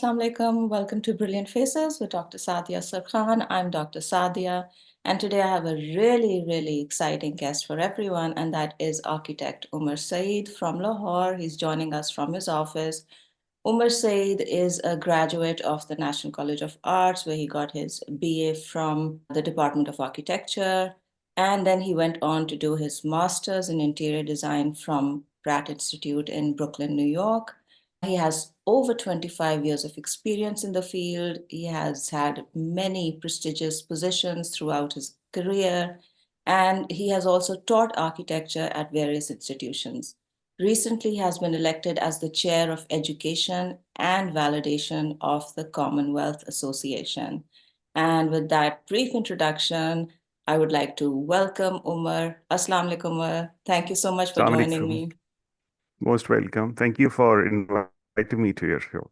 Assalamu alaikum. Welcome to Brilliant Faces with Dr. Sadia Sarkhan. I'm Dr. Sadia, and today I have a really exciting guest for everyone, and that is architect Umar Saeed from Lahore. He's joining us from his office. Umar Saeed is a graduate of the National College of Arts, where he got his BA from the Department of Architecture, and then he went on to do his master's in interior design from Pratt Institute in Brooklyn, New York. He has over 25 years of experience in the field. He has had many prestigious positions throughout his career, and he has also taught architecture at various institutions. Recently, he has been elected as the chair of education and validation of the Commonwealth Association. And with that brief introduction, I would like to welcome Umar. Assalamu alaikum, Umar. Thank you so much for Assalamu joining alaikum. me. Most welcome. Thank you for inviting me to your show.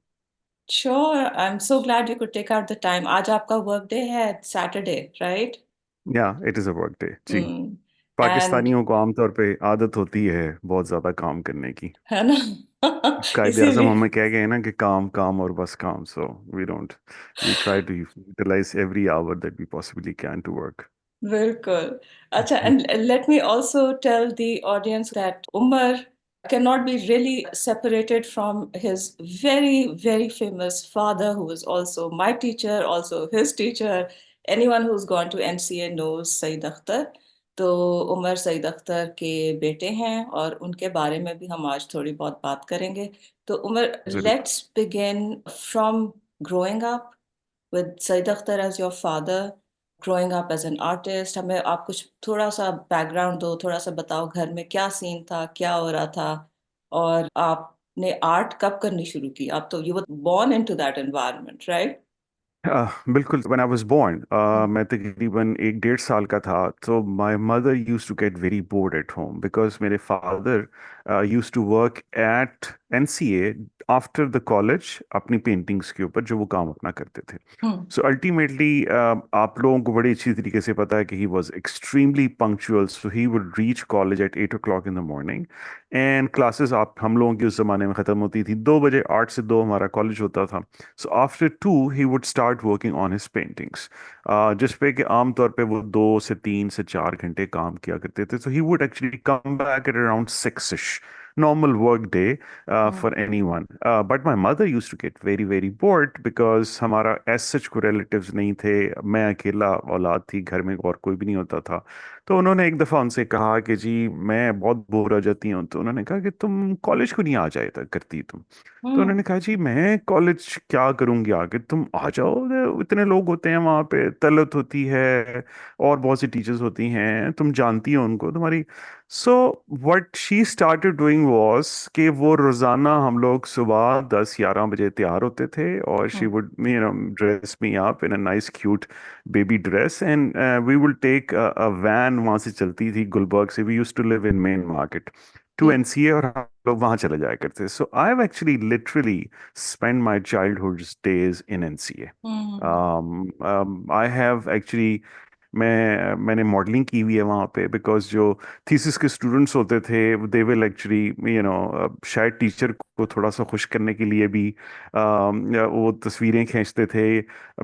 Sure, I'm so glad you could take out the time. आज आपका work day है, Saturday, right? Yeah, it is a work day. Ji, Mm. And पाकिस्तानियों को आमतौर पे आदत होती है बहुत ज्यादा काम करने की. है ना कायदे आजम इसीलिए हमें कह गए ना कि काम काम और बस काम. So we try to utilize every hour that we possibly can to work. बिल्कुल अच्छा and let me also tell the audience that Umar cannot be really separated from his very famous father who was also my teacher, also his teacher. Anyone who's gone to NCA knows Saeed Akhtar. तो उमर सईद अख्तर के बेटे हैं और उनके बारे में भी हम आज थोड़ी बहुत बात करेंगे. तो उमर, जरूर. let's begin from growing up with Saeed Akhtar as your father, growing up as an artist. हमें आप कुछ थोड़ा सा बैकग्राउंड दो, थोड़ा सा बताओ घर में क्या सीन था, क्या हो रहा था, और आपने आर्ट कब करनी शुरू की. आप तो you were born into that environment, right? बिल्कुल. When I was born, मैं तकरीबन 1 डेढ़ साल का था. तो my mother used to get very bored at home because मेरे father used to work at NCA after the college अपनी paintings के ऊपर जो वो काम अपना करते थे. हम्म. So ultimately आप लोगों को बड़ी अच्छी तरीके से पता है कि he was extremely punctual. So he would reach college at 8 o'clock in the morning and classes आप हम लोगों की उस जमाने में ख़त्म होती थी 2 बजे. 8 से 2 हमारा कॉलेज होता था. So after 2 he would start working on his paintings, जिस पे कि आम तौर पे वो 2 से 3 से 4 घंटे काम किया करते थे. So he would actually come back at around 6ish. Normal work day for hmm. anyone. But my mother used to get very bored because हमारा as such कोई relatives नहीं थे. मैं अकेला औलाद थी, घर में और कोई भी नहीं होता था. तो उन्होंने एक दफ़ा उनसे कहा कि जी मैं बहुत बोर हो जाती हूँ. तो उन्होंने कहा कि तुम कॉलेज क्यों नहीं आ जाए करती तुम. तो हम्म. उन्होंने कहा जी मैं कॉलेज क्या करूंगी आगे, तुम आ जाओ. इतने लोग होते हैं वहाँ पे, तलत होती है और बहुत सी टीचर्स होती हैं, तुम जानती हो उनको तुम्हारी. So what she started doing was कि वो रोजाना हम लोग सुबह 10-11 बजे तैयार होते थे और she hmm. Would dress me up in a nice cute baby dress and we will take a van. वहाँ से चलती थी गुलबर्ग से. We used to live in main market to ये. एनसीए और हम लोग वहाँ चले जाया करते. So I have actually literally spent my childhood days in NCA. Hmm. I have actually मैंने मॉडलिंग की हुई है वहाँ पे बिकॉज जो थीसिस के स्टूडेंट्स होते थे दे विल एक्चुअली शायद टीचर को थोड़ा सा खुश करने के लिए भी वो तस्वीरें खींचते थे.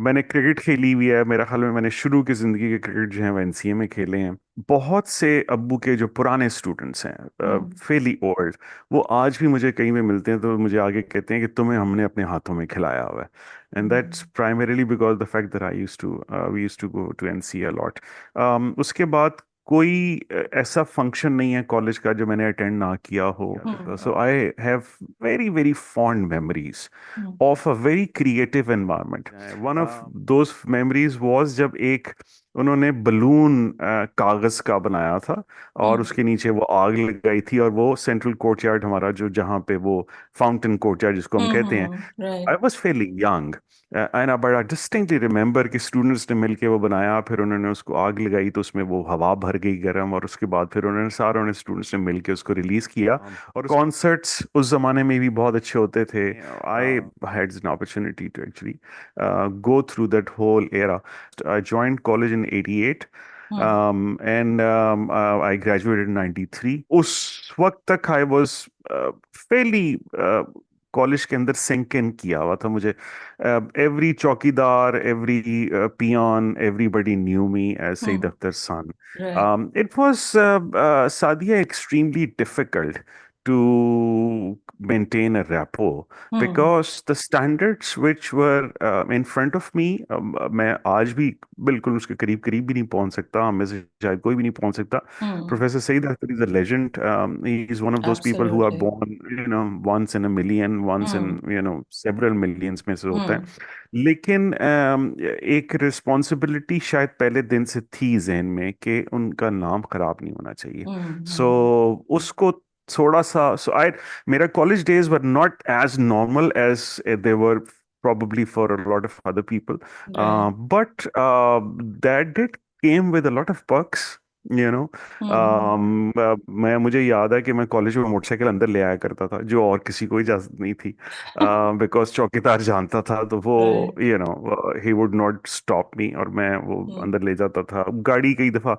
मैंने क्रिकेट खेली हुई है. मेरा ख्याल में मैंने शुरू की ज़िंदगी के क्रिकेट जो है वो एनसीए में खेले हैं. बहुत से अब्बू के जो पुराने स्टूडेंट्स हैं हम्म. फेली ओल्ड, वो आज भी मुझे कहीं पे मिलते हैं तो मुझे आगे कहते हैं कि तुम्हें हमने अपने हाथों में खिलाया हुआ है. And that's hmm. primarily because the fact that we used to go to NC a lot. उसके बाद कोई ऐसा फंक्शन नहीं है कॉलेज का जो मैंने अटेंड ना किया हो. Hmm. So I have very fond memories hmm. Of a very creative environment. One of those memories was जब एक उन्होंने बलून कागज का बनाया था और हम्म. उसके नीचे वो आग लगाई थी और वो सेंट्रल कोर्टयार्ड हमारा जो जहाँ पे वो फाउंटेन कोर्टयार्ड जिसको हम कहते हैं. Right. I was fairly young and बड़ा डिस्टिंक्टली रिमेंबर कि स्टूडेंट्स ने मिलके वो बनाया. फिर उन्होंने उसको आग लगाई तो उसमें वो हवा भर गई गर्म और उसके बाद फिर उन्होंने सारों ने स्टूडेंट्स ने मिलके उसको रिलीज किया. और कॉन्सर्ट्स उस जमाने में भी बहुत अच्छे होते थे. I had an opportunity to actually go through that whole era. I joined college in 88 hmm. and I graduated in 93. उस वक्त तक I was fairly कॉलेज के अंदर सिंक इन किया हुआ था मुझे. एवरी चौकीदार, every peon, everybody knew me as Saeed Hmm. Akhtar son. Right. It was, Sadia, extremely difficult to maintain a rapport Hmm. because the standards which were in front of me, मैं आज भी बिल्कुल उसके करीब करीब भी नहीं पहुंच सकता, हम में से शायद कोई भी नहीं पहुंच सकता. Hmm. Professor Saeed Akhtar is a legend. He is one of those people who are Absolutely. born, once in a million, once in, Hmm. several millions में से होता है. Hmm. लेकिन एक रिस्पॉन्सिबिलिटी शायद पहले दिन से थी जहन में कि उनका नाम खराब नहीं होना चाहिए. Hmm. सो Hmm. उसको थोड़ा सा, सो आई, मेरा college days were not as normal as they were probably for a lot of other people, Right. but that did came with a lot of perks, you know. Hmm. मैं मुझे याद है कि मैं college में motorcycle अंदर ले आया करता था जो और किसी को इजाजत नहीं थी, बिकॉज चौकीदार जानता था तो वो, Right. He would not stop me, और मैं वो Hmm. अंदर ले जाता था गाड़ी. कई दफा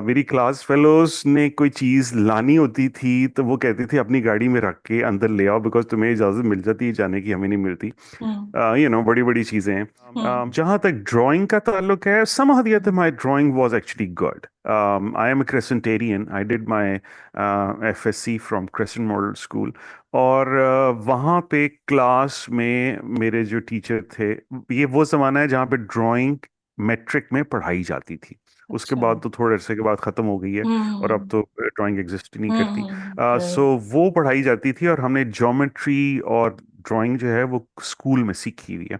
मेरी क्लास फेलोज ने कोई चीज लानी होती थी तो वो कहती थी अपनी गाड़ी में रख के अंदर ले आओ, बिकॉज तुम्हें इजाजत मिल जाती है जाने की, हमें नहीं मिलती. Hmm. बड़ी बड़ी चीजें हैं. Hmm. जहां तक ड्राइंग का ताल्लुक है, somehow or the other Hmm. my drawing was actually good. I am a Crescentarian. I did my FSC from Crescent Model School. और वहाँ पे क्लास में मेरे जो टीचर थे, ये वो ज़माना है जहाँ पे ड्राइंग मैट्रिक में पढ़ाई जाती थी. उसके अच्छा. बाद तो थोड़े अरसे के बाद ख़त्म हो गई है, और अब Hmm. तो ड्राइंग एग्जिस्ट ही नहीं करती. Hmm. सो Right. वो पढ़ाई जाती थी और हमने ज्योमेट्री और ड्राइंग जो है वो स्कूल में सीखी हुई है.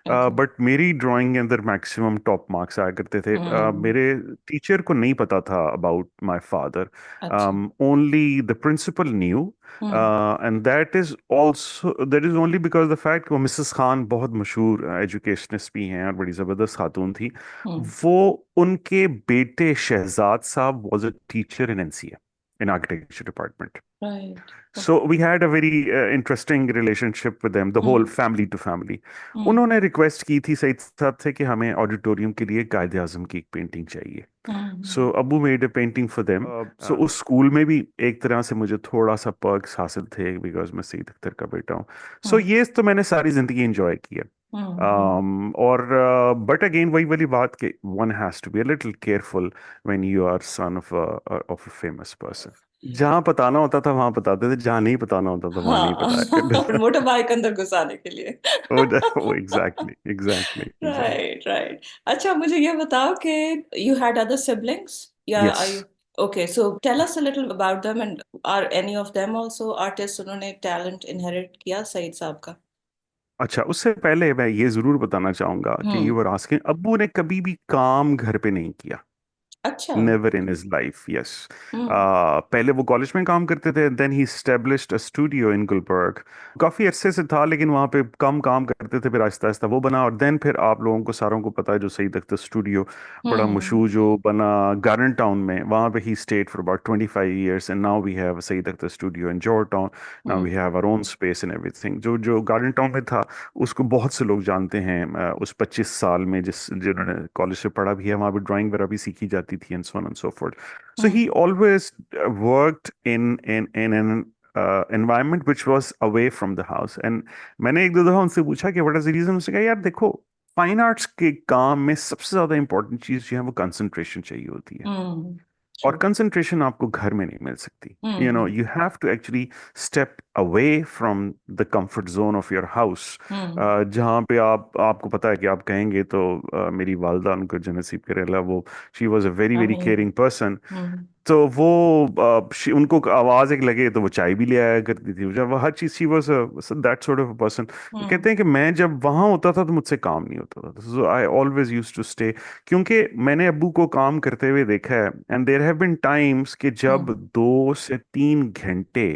Okay. बट मेरी ड्राइंग के अंदर मैक्सिमम टॉप मार्क्स आया करते थे. Hmm. मेरे टीचर को नहीं पता था अबाउट माय फादर. अच्छा. Only the principal knew, Hmm. And that is only because the fact वो मिसेस खान बहुत मशहूर एजुकेशनिस्ट भी हैं और बड़ी ज़बरदस्त खातून थी. Hmm. वो, उनके बेटे शहजाद साहब was a teacher in NCA, in architecture department. Right. So Okay. we had a very interesting relationship with them, the whole Hmm. family to family. Hmm. उन्होंने रिक्वेस्ट की थी सईद साहब से कि हमें ऑडिटोरियम के लिए कायदे आजम की एक पेंटिंग चाहिए. Hmm. सो अबू made a painting for them. So उस स्कूल में भी एक तरह से मुझे थोड़ा सा पर्क्स हासिल थे बिकॉज मैं सईद अख्तर का बेटा हूँ. सो Hmm. ये तो मैंने सारी जिंदगी एंजॉय की है. Hmm. और बट अगेन वही वाली बात कि one has to be a little careful when you are son of a famous person. जहाँ बताना होता था वहां बताते थे, जहाँ नहीं बताना होता था वहां नहीं हाँ. बताया करते थे. मोटर बाइक अंदर घुसाने के लिए. वो exactly exactly exactly. Right, right. अच्छा, मुझे ये बताओ कि यू हैड अदर सिबलिंग्स या yes. Are you. Okay, so tell us a little about them and are any of them also artist? उन्होंने टैलेंट इनहेरिट किया सईद साहब का? अच्छा, उससे पहले मैं ये जरूर बताना चाहूंगा कि यू हम्म. वर आस्किंग, अब्बू ने कभी भी काम घर पे नहीं किया. अच्छा. Never in his life. Yes. Hmm. पहले वो कॉलेज में काम करते थे, then he established a studio in Gulberg. काफी अरसे से था लेकिन वहाँ पे कम काम करते थे, फिर आहिस्ता आहिस्ता वो बना. और देन फिर आप लोगों को सारों को पता है जो सईद अख्तर स्टूडियो बड़ा हम्म. मशहूर जो बना गार्डन टाउन में, वहाँ पे ही stayed for about 25 years. And now we have Saeed Akhtar studio in George Town. Now we hmm. Have our own space and everything. जो जो गार्डन टाउन में था उसको बहुत से लोग जानते हैं. उस 25 साल में जिन्होंने कॉलेज से पढ़ा भी है, वहाँ पे ड्राइंग वगैरह भी सीखी जाती थी, and so on and so fourth. So he hmm. always worked in an environment which was away from the house. And मैंने एक दो दफा उनसे पूछा कि what is the reason. उसने कहा यार देखो, फाइन आर्ट्स के काम में सबसे ज्यादा इंपॉर्टेंट चीज जो है वो कंसंट्रेशन चाहिए होती है. हम्म. और ट्रू. कंसंट्रेशन आपको घर में नहीं मिल सकती. Hmm. You have to actually step away from the comfort zone of your house. Hmm. जहाँ पे आपको पता है कि आप कहेंगे तो मेरी वालदा, उनको जो नसीब करे अल्लाह, वो she was a very very आमीन. Caring person. हम्म. तो वो उनको आवाज एक लगे तो वो चाय भी ले आया करती थी. जब वो हर चीज, she was that sort of person. Hmm. कहते हैं कि मैं जब वहां होता था तो मुझसे काम नहीं होता था. So I always use to stay, क्योंकि मैंने अब्बू को काम करते हुए देखा है. And there have been times कि जब हम्म. 2 से 3 घंटे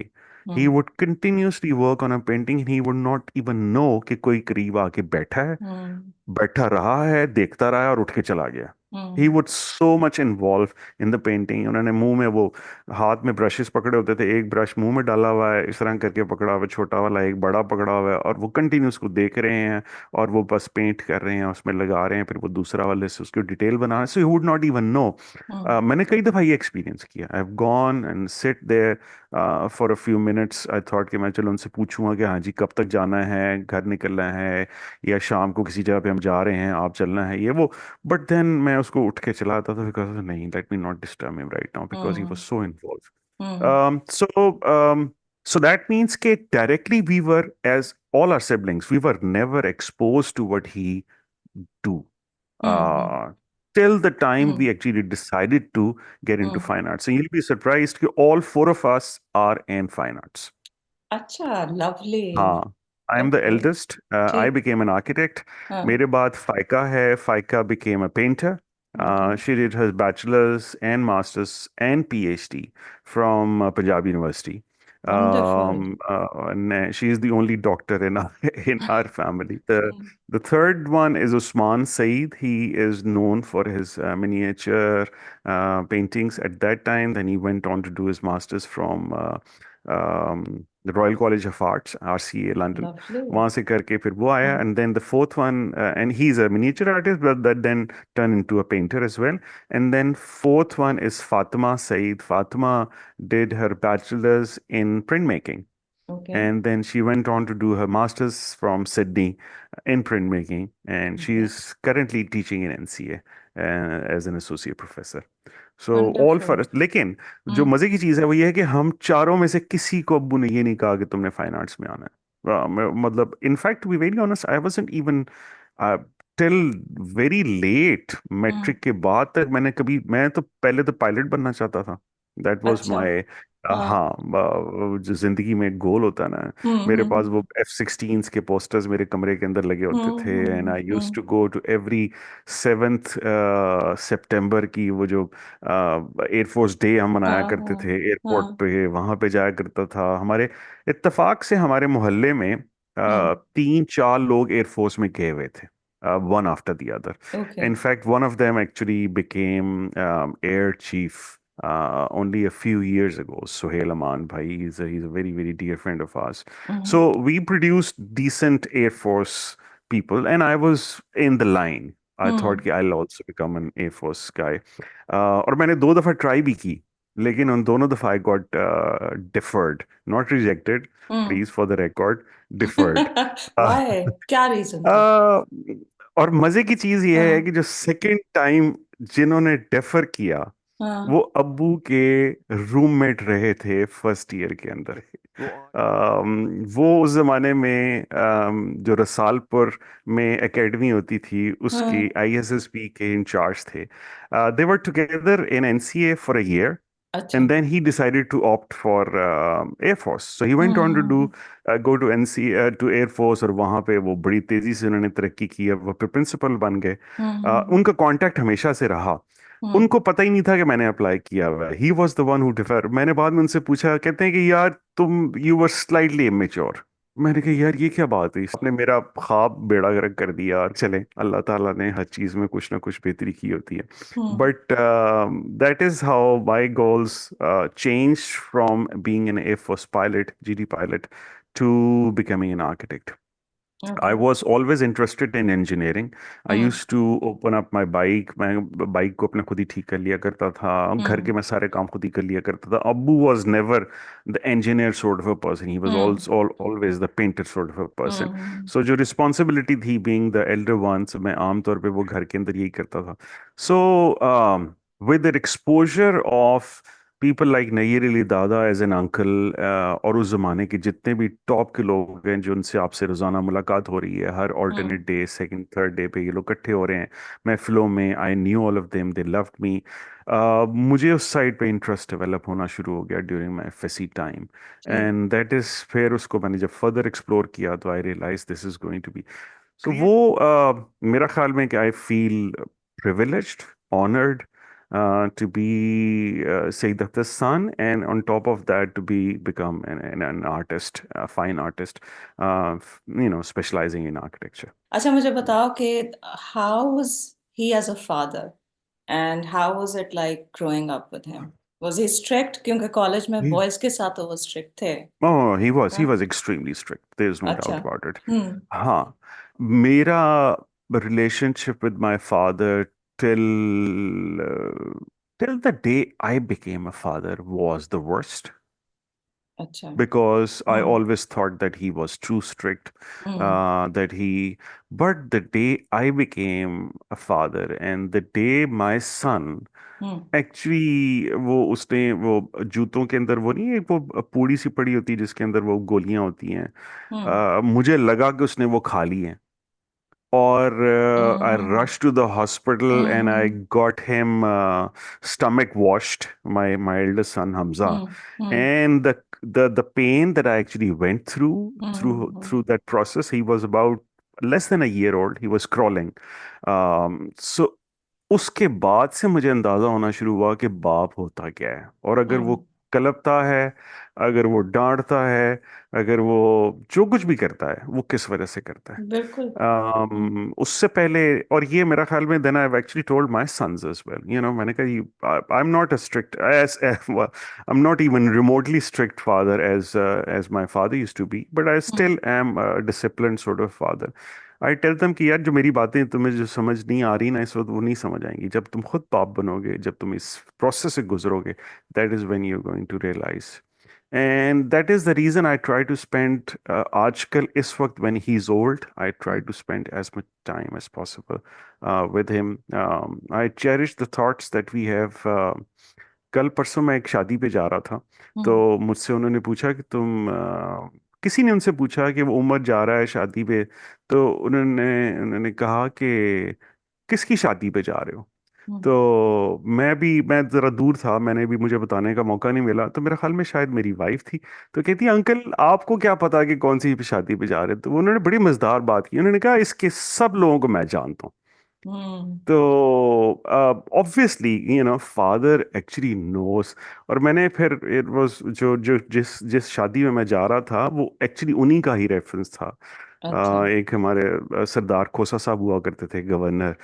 he hmm. Would continuously work on a painting, he would not even know कि कोई करीब आके बैठा है, हम्म. बैठा रहा है, देखता रहा है और उठ के चला गया. He hmm. Would so much involve in the painting. उन्होंने मुंह में वो हाथ में ब्रशेस पकड़े होते थे, एक ब्रश मुंह में डाला हुआ है, इस तरह करके पकड़ा हुआ है, छोटा वाला एक बड़ा पकड़ा हुआ है, और वो कंटिन्यू उसको देख रहे हैं और वो बस पेंट कर रहे हैं, उसमें लगा रहे हैं, फिर वो दूसरा वाले से उसकी डिटेल बना रहे हैं. So he would not even know. Hmm. मैंने कई दफ़ा ये एक्सपीरियंस किया. I have gone and sit there. For a few minutes I thought कि मैं चलो उनसे पूछूंगा कि हाँ जी कब तक जाना है, घर निकलना है, या शाम को किसी जगह पे हम जा रहे हैं, आप चलना है, ये वो। बट देन मैं उसको उठ के चला आता था, बिकॉज नहीं, let me not disturb him right now, because he was hmm so involve. Hmm So that means that directly we were, as all our siblings, we were never exposed to what he do. Hmm uh, till the time hmm we actually decided to get into hmm, fine arts. And you'll be surprised that all four of us are in fine arts. अच्छा, lovely. हाँ, I am the okay, eldest. I ठीक। became an architect. हाँ, मेरे बाद फाइका है. फाइका became a painter. Okay, She did her bachelor's and master's and PhD from Punjab University. Wonderful. And she is the only doctor in our, in our family. The third one is Usman Saeed. He is known for his miniature paintings at that time. Then he went on to do his master's from the Royal College of Arts, RCA, London. Lovely. वहां से करके फिर वो आया. And then the fourth one, and he's a miniature artist, but that then turned into a painter as well. And then fourth one is Fatima Saeed. Fatima did her bachelor's in printmaking. Okay And then she went on to do her master's from Sydney in printmaking, and she okay, is currently teaching in NCA as an associate professor. So all for wonderful. us. लेकिन जो हम्म, मजे की चीज है वो ये है कि हम चारों में से किसी को अब्बू ने ये नहीं कहा कि तुमने फाइन आर्ट्स में आना है. मतलब in fact to be very honest, I wasn't even till very late hmm, matric के बाद तक मैंने कभी, मैं तो पहले तो पायलट बनना चाहता था. दैट वाज अच्छा, माय, हाँ, हाँ, जो जिंदगी में एक गोल होता है ना. मेरे पास हम्म वो F-16s के पोस्टर्स मेरे कमरे के अंदर लगे होते थे. And I used to go to every 7th सितंबर की वो जो एयरफोर्स डे हम मनाया हाँ करते थे हाँ एयरपोर्ट हाँ, पे, वहां पे जाया करता था. हमारे इत्तेफाक से हमारे मोहल्ले में हम्म, 3-4 लोग एयरफोर्स में गए हुए थे, one after the other. Okay, In fact, one of them actually became air chief only a few years ago. Sohail Aman Bhai, he's a very very dear friend of ours. Hmm So we produced decent Air Force people, and I was in the line. I thought हम्म कि I'll also become an Air Force guy. और मैंने 2 दफा try भी की, लेकिन उन दोनों दफा I got deferred, not rejected, hmm, please for the record, deferred. वाह, क्या रीजन था? आ, और मजे की चीज ये है हाँ कि जो सेकंड टाइम जिन्होंने डेफर किया हाँ वो अब्बू के रूममेट रहे थे फर्स्ट ईयर के अंदर. वो उस जमाने में जो रसालपुर में एकेडमी होती थी उसकी हाँ, आईएसएसबी के इंचार्ज थे. They were together in NCA for a year. अच्छा, And then he decided to opt for Air Force. So he went on to do hmm go to NC to Air Force, और वहाँ पे वो बड़ी तेजी से उन्होंने तरक्की की. अब वो प्रिंसिपल बन गए. हम्म उनका कांटेक्ट हमेशा से रहा. हम्म उनको पता ही नहीं था कि मैंने अप्लाई किया हुआ है. He was the one who differ. मैंने बाद में उनसे पूछा, कहते हैं कि यार तुम यू वर स्लाइटली इमेच्योर. मैंने कहा यार ये क्या बात है, इसने मेरा ख्वाब बेड़ा गर्क कर दिया. और चले, अल्लाह ताला ने हर चीज में कुछ ना कुछ बेहतरी की होती है. Hmm, but that is how my goals change from being an air force pilot, GD pilot, to becoming an architect. I okay, was always interested in engineering. I hmm used to open up my bike. मैं bike को अपने खुद ही ठीक कर लिया करता था. घर के हम्म मैं सारे काम खुद ही कर लिया करता था. अब्बू was never the engineer sort of a person. He was hmm also always the painter sort of a person. Hmm So जो responsibility थी being the elder one, so मैं आमतौर पे वो घर के अंदर यही करता था. So with the exposure of people like Nayyar Ali Dada as an uncle, और उस जमाने के जितने भी टॉप के लोग हैं जो उनसे आपसे रोजाना मुलाकात हो रही है, हर hmm, alternate day, second third day पे ये लोग इकट्ठे हो रहे हैं महफिलों में. I knew all of them, they loved me. मुझे उस साइड पे इंटरेस्ट डेवलप होना शुरू हो गया ड्यूरिंग माई एफएससी टाइम. ठीक। एंड दैट इज, फिर उसको मैंने जब फर्दर एक्सप्लोर किया तो I realize this is going to be. तो वो मेरा ख्याल में कि I feel privileged, honored to be Sayyid Akhtar's son, and on top of that, to become an artist, a fine artist, specializing in architecture. अच्छा, मुझे बताओ कि how was he as a father, and how was it like growing up with him? Was he strict? क्योंकि college में He, बॉयज के साथ तो वो स्ट्रिक्ट थे। oh, he हाँ, was extremely strict. There's no अच्छा, doubt about it. हम्म हाँ, मेरा relationship with my father till uh, till the day I became a father was the worst. अच्छा। because I hmm. always thought that he was too strict, hmm. that he, but the day I became a father and the day my son hmm. Actually वो उसने वो जूतों के अंदर वो नहीं है वो पूड़ी सी पड़ी होती है जिसके अंदर वो गोलियां होती हैं, हम्म। मुझे लगा कि उसने वो खा ली हैं और I hmm. rushed to the hospital and I hmm. got him stomach washed, my eldest son Hamza, hmm. Hmm. and the pain that I actually went through through hmm. through that process. He was about less than a year old. He was crawling. So उसके बाद से मुझे अंदाजा होना शुरू हुआ कि बाप होता क्या है, और अगर वो हम्म। कलपता है, अगर वो डांटता है, अगर वो जो कुछ भी करता है वो किस वजह से करता है। बिल्कुल। हम्म। उससे पहले, और ये मेरा ख्याल में then I have actually told my sons as well, मैंने कहा I am not a strict as I am not even remotely strict father as my father used to be, but I hmm. Still am disciplined sort of father. I tell them कि यार जो मेरी बातें तुम्हें जो समझ नहीं आ रही ना इस वक्त, वो नहीं समझ आएंगी जब तुम खुद बाप बनोगे, जब तुम इस प्रोसेस से गुजरोगे, that is when you are going to realize. And that is the reason I try to spend आजकल इस वक्त when he's old, I try to spend as much time as possible with him. I cherish the thoughts that we have. कल परसों मैं एक शादी पे जा रहा था, तो हम्म। मुझसे उन्होंने पूछा कि किसी ने उनसे पूछा कि वो उमर जा रहा है शादी पे, तो उन्होंने उन्होंने कहा कि किसकी शादी पे जा रहे हो। हम्म। तो मैं जरा दूर था, मैंने भी मुझे बताने का मौका नहीं मिला, तो मेरे ख्याल में शायद मेरी वाइफ थी, तो कहती है अंकल आपको क्या पता कि कौन सी शादी पे जा रहे हैं। तो उन्होंने बड़ी मजेदार बात की, उन्होंने कहा इसके सब लोगों को मैं जानता हूँ। हम्म। तो ऑब्वियसली फादर एक्चुअली नोस। और मैंने फिर इट वाज जो जो जिस जिस शादी में मैं जा रहा था वो एक्चुअली उन्हीं का ही रेफरेंस था। अच्छा। एक हमारे सरदार खोसा साहब हुआ करते थे गवर्नर,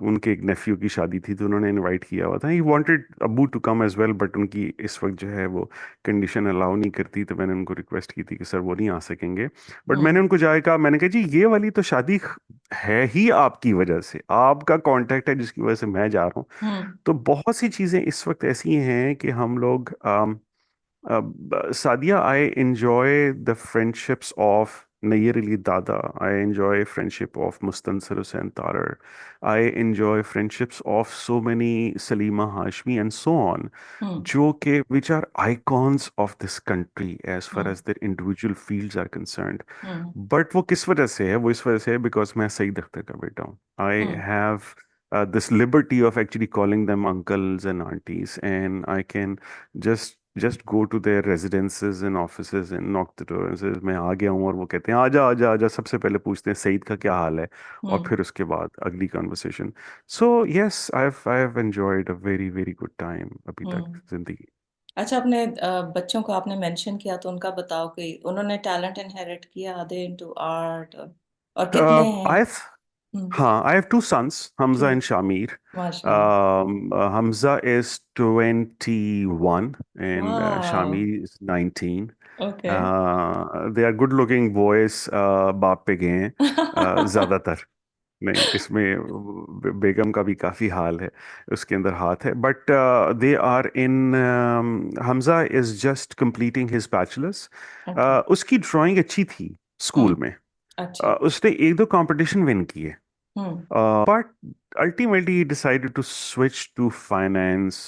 उनके एक नेफ्यू की शादी थी, तो उन्होंने इनवाइट किया हुआ था। He wanted Abu to come as well, but उनकी इस वक्त जो है वो कंडीशन अलाउ नहीं करती, तो मैंने उनको रिक्वेस्ट की थी कि सर वो नहीं आ सकेंगे। बट मैंने हम्म। उनको जाके कहा, मैंने कहा जी ये वाली तो शादी है ही आपकी वजह से, आपका कांटेक्ट है जिसकी वजह से मैं जा रहा हूँ। हम्म। तो बहुत सी चीज़ें इस वक्त ऐसी हैं कि हम लोग Sadia, I enjoy the friendships of Nayyar Ali Dada. I enjoy friendship of Mustansir Hussain Tarar. I enjoy friendships of so many Salima Hashmi and so on, hmm. which are icons of this country as far hmm. as their individual fields are concerned. Hmm. But वो किस वजह से है? वो इस वजह से है because मैं सईद अख्तर का बेटा हूँ. I hmm. have this liberty of actually calling them uncles and aunties, and I can just go to their residences and offices and knock the door and says मैं आ गया हूँ, और वो कहते हैं आजा आजा आजा, सबसे पहले पूछते हैं सईद का क्या हाल है, और हम्म। फिर उसके बाद अगली conversation. So yes, I have enjoyed a very very good time अभी तक हम्म। जिंदगी। अच्छा, अपने बच्चों को आपने मेंशन किया तो उनका बताओ कि उन्होंने टैलेंट इनहेरिट किया, आर दे इनटू आर्ट, और कितने हैं? आई हम्म। हाँ, I have two sons, Hamza ठीक। and Shamir. माशाल्लाह। Hamza is 21 and वाह। Shamir is 19. Okay. They are good looking boys. बाप पे गए हैं ज्यादातर। नहीं, इसमें बेगम का भी काफी हाल है, उसके अंदर हाथ है, but they are in. Hamza is just completing his bachelors. Okay. उसकी ड्राइंग अच्छी थी स्कूल हम्म। में। अच्छा। उसने एक दो कंपटीशन विन किए, हम्म। but ultimately he decided to switch to finance